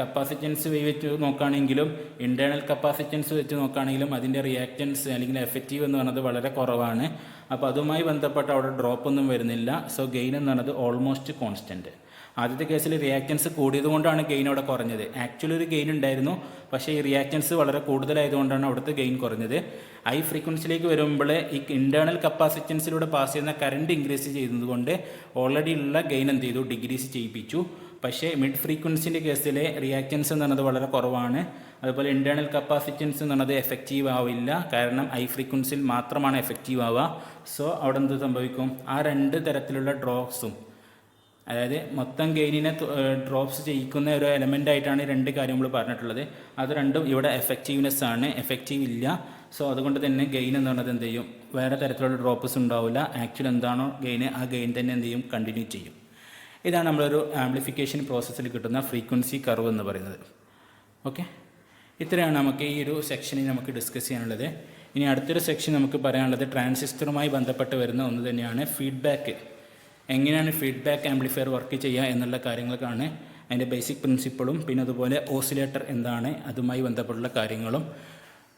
കപ്പാസിറ്റൻസ് വെച്ച് നോക്കുകയാണെങ്കിലും ഇൻറ്റേർണൽ കപ്പാസിറ്റൻസ് വെച്ച് നോക്കുകയാണെങ്കിലും അതിൻ്റെ റിയാക്റ്റൻസ് അല്ലെങ്കിൽ എഫക്റ്റീവ് എന്ന് പറയുന്നത് വളരെ കുറവാണ്. അപ്പോൾ അതുമായി ബന്ധപ്പെട്ട് അവിടെ ഡ്രോപ്പ് ഒന്നും വരുന്നില്ല. സോ ഗെയിൻ എന്ന് പറയുന്നത് ഓൾമോസ്റ്റ് കോൺസ്റ്റൻറ്റ്. ആദ്യത്തെ കേസിൽ റിയാക്റ്റൻസ് കൂടിയതുകൊണ്ടാണ് ഗെയിൻ അവിടെ കുറഞ്ഞത്. ആക്ച്വലി ഒരു ഗെയിൻ ഉണ്ടായിരുന്നു, പക്ഷേ ഈ റിയാക്റ്റൻസ് വളരെ കൂടുതലായതുകൊണ്ടാണ് അവിടുത്തെ ഗെയിൻ കുറഞ്ഞത്. ഹൈ ഫ്രീക്വൻസിയിലേക്ക് വരുമ്പോൾ ഈ ഇൻറ്റേർണൽ കപ്പാസിറ്റൻസിലൂടെ പാസ് ചെയ്യുന്ന കറണ്ട് ഇൻക്രീസ് ചെയ്യുന്നതുകൊണ്ട് ഓൾറെഡി ഉള്ള ഗെയിൻ എന്ത് ചെയ്തു, ഡിക്രീസ് ചെയ്യിപ്പിച്ചു. പക്ഷേ മിഡ് ഫ്രീക്വൻസിൻ്റെ കേസിൽ റിയാക്റ്റൻസ് എന്ന് പറയുന്നത് വളരെ കുറവാണ്. അതുപോലെ ഇൻറ്റേർണൽ കപ്പാസിറ്റൻസ് എന്ന് പറയുന്നത് എഫക്റ്റീവ് ആവില്ല, കാരണം ഹൈ ഫ്രീക്വൻസിയിൽ മാത്രമാണ് എഫക്റ്റീവ് ആവുക. സോ അവിടെ എന്ത് സംഭവിക്കും, ആ രണ്ട് തരത്തിലുള്ള ഡ്രോപ്സും, അതായത് മൊത്തം ഗെയിനിനെ ഡ്രോപ്സ് ചെയ്യിക്കുന്ന ഒരു എലമെൻ്റ് ആയിട്ടാണ് രണ്ട് കാര്യം നമ്മൾ പറഞ്ഞിട്ടുള്ളത്. അത് രണ്ടും ഇവിടെ എഫക്റ്റീവ്നെസ് ആണ്, എഫക്റ്റീവ് ഇല്ല. സോ അതുകൊണ്ട് തന്നെ ഗെയിൻ എന്ന് പറയുന്നത് എന്ത് ചെയ്യും, വേറെ തരത്തിലുള്ള ഡ്രോപ്പ്സ് ഉണ്ടാവില്ല. ആക്ച്വൽ എന്താണോ ഗെയിൻ, ആ ഗെയിൻ തന്നെ എന്ത് ചെയ്യും, കണ്ടിന്യൂ ചെയ്യും. ഇതാണ് നമ്മളൊരു ആംപ്ലിഫിക്കേഷൻ പ്രോസസ്സിൽ കിട്ടുന്ന ഫ്രീക്വൻസി കർവ് എന്ന് പറയുന്നത്. ഓക്കെ, ഇത്രയാണ് നമുക്ക് ഈ ഒരു സെക്ഷനിൽ നമുക്ക് ഡിസ്കസ് ചെയ്യാനുള്ളത്. ഇനി അടുത്തൊരു സെക്ഷൻ നമുക്ക് പറയാനുള്ളത് ട്രാൻസിസ്റ്ററുമായി ബന്ധപ്പെട്ട് വരുന്ന ഒന്ന് തന്നെയാണ് ഫീഡ്ബാക്ക്. എങ്ങനെയാണ് ഫീഡ്ബാക്ക് ആംപ്ലിഫയർ വർക്ക് ചെയ്യുക എന്നുള്ള കാര്യങ്ങൾക്കാണ് അതിൻ്റെ ബേസിക് പ്രിൻസിപ്പിളും, പിന്നെ അതുപോലെ ഓസിലേറ്റർ എന്താണ് അതുമായി ബന്ധപ്പെട്ടുള്ള കാര്യങ്ങളും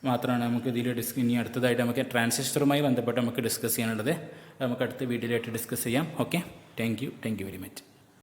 മാത്രമാണ് നമുക്ക് ഇതിൽ ഇനി അടുത്തതായിട്ട് നമുക്ക് ട്രാൻസിസ്റ്ററുമായി ബന്ധപ്പെട്ട് നമുക്ക് ഡിസ്കസ് ചെയ്യാനുള്ളത്. നമുക്ക് അടുത്ത വീഡിയോയിലായിട്ട് ഡിസ്കസ് ചെയ്യാം. Okay, thank you very much.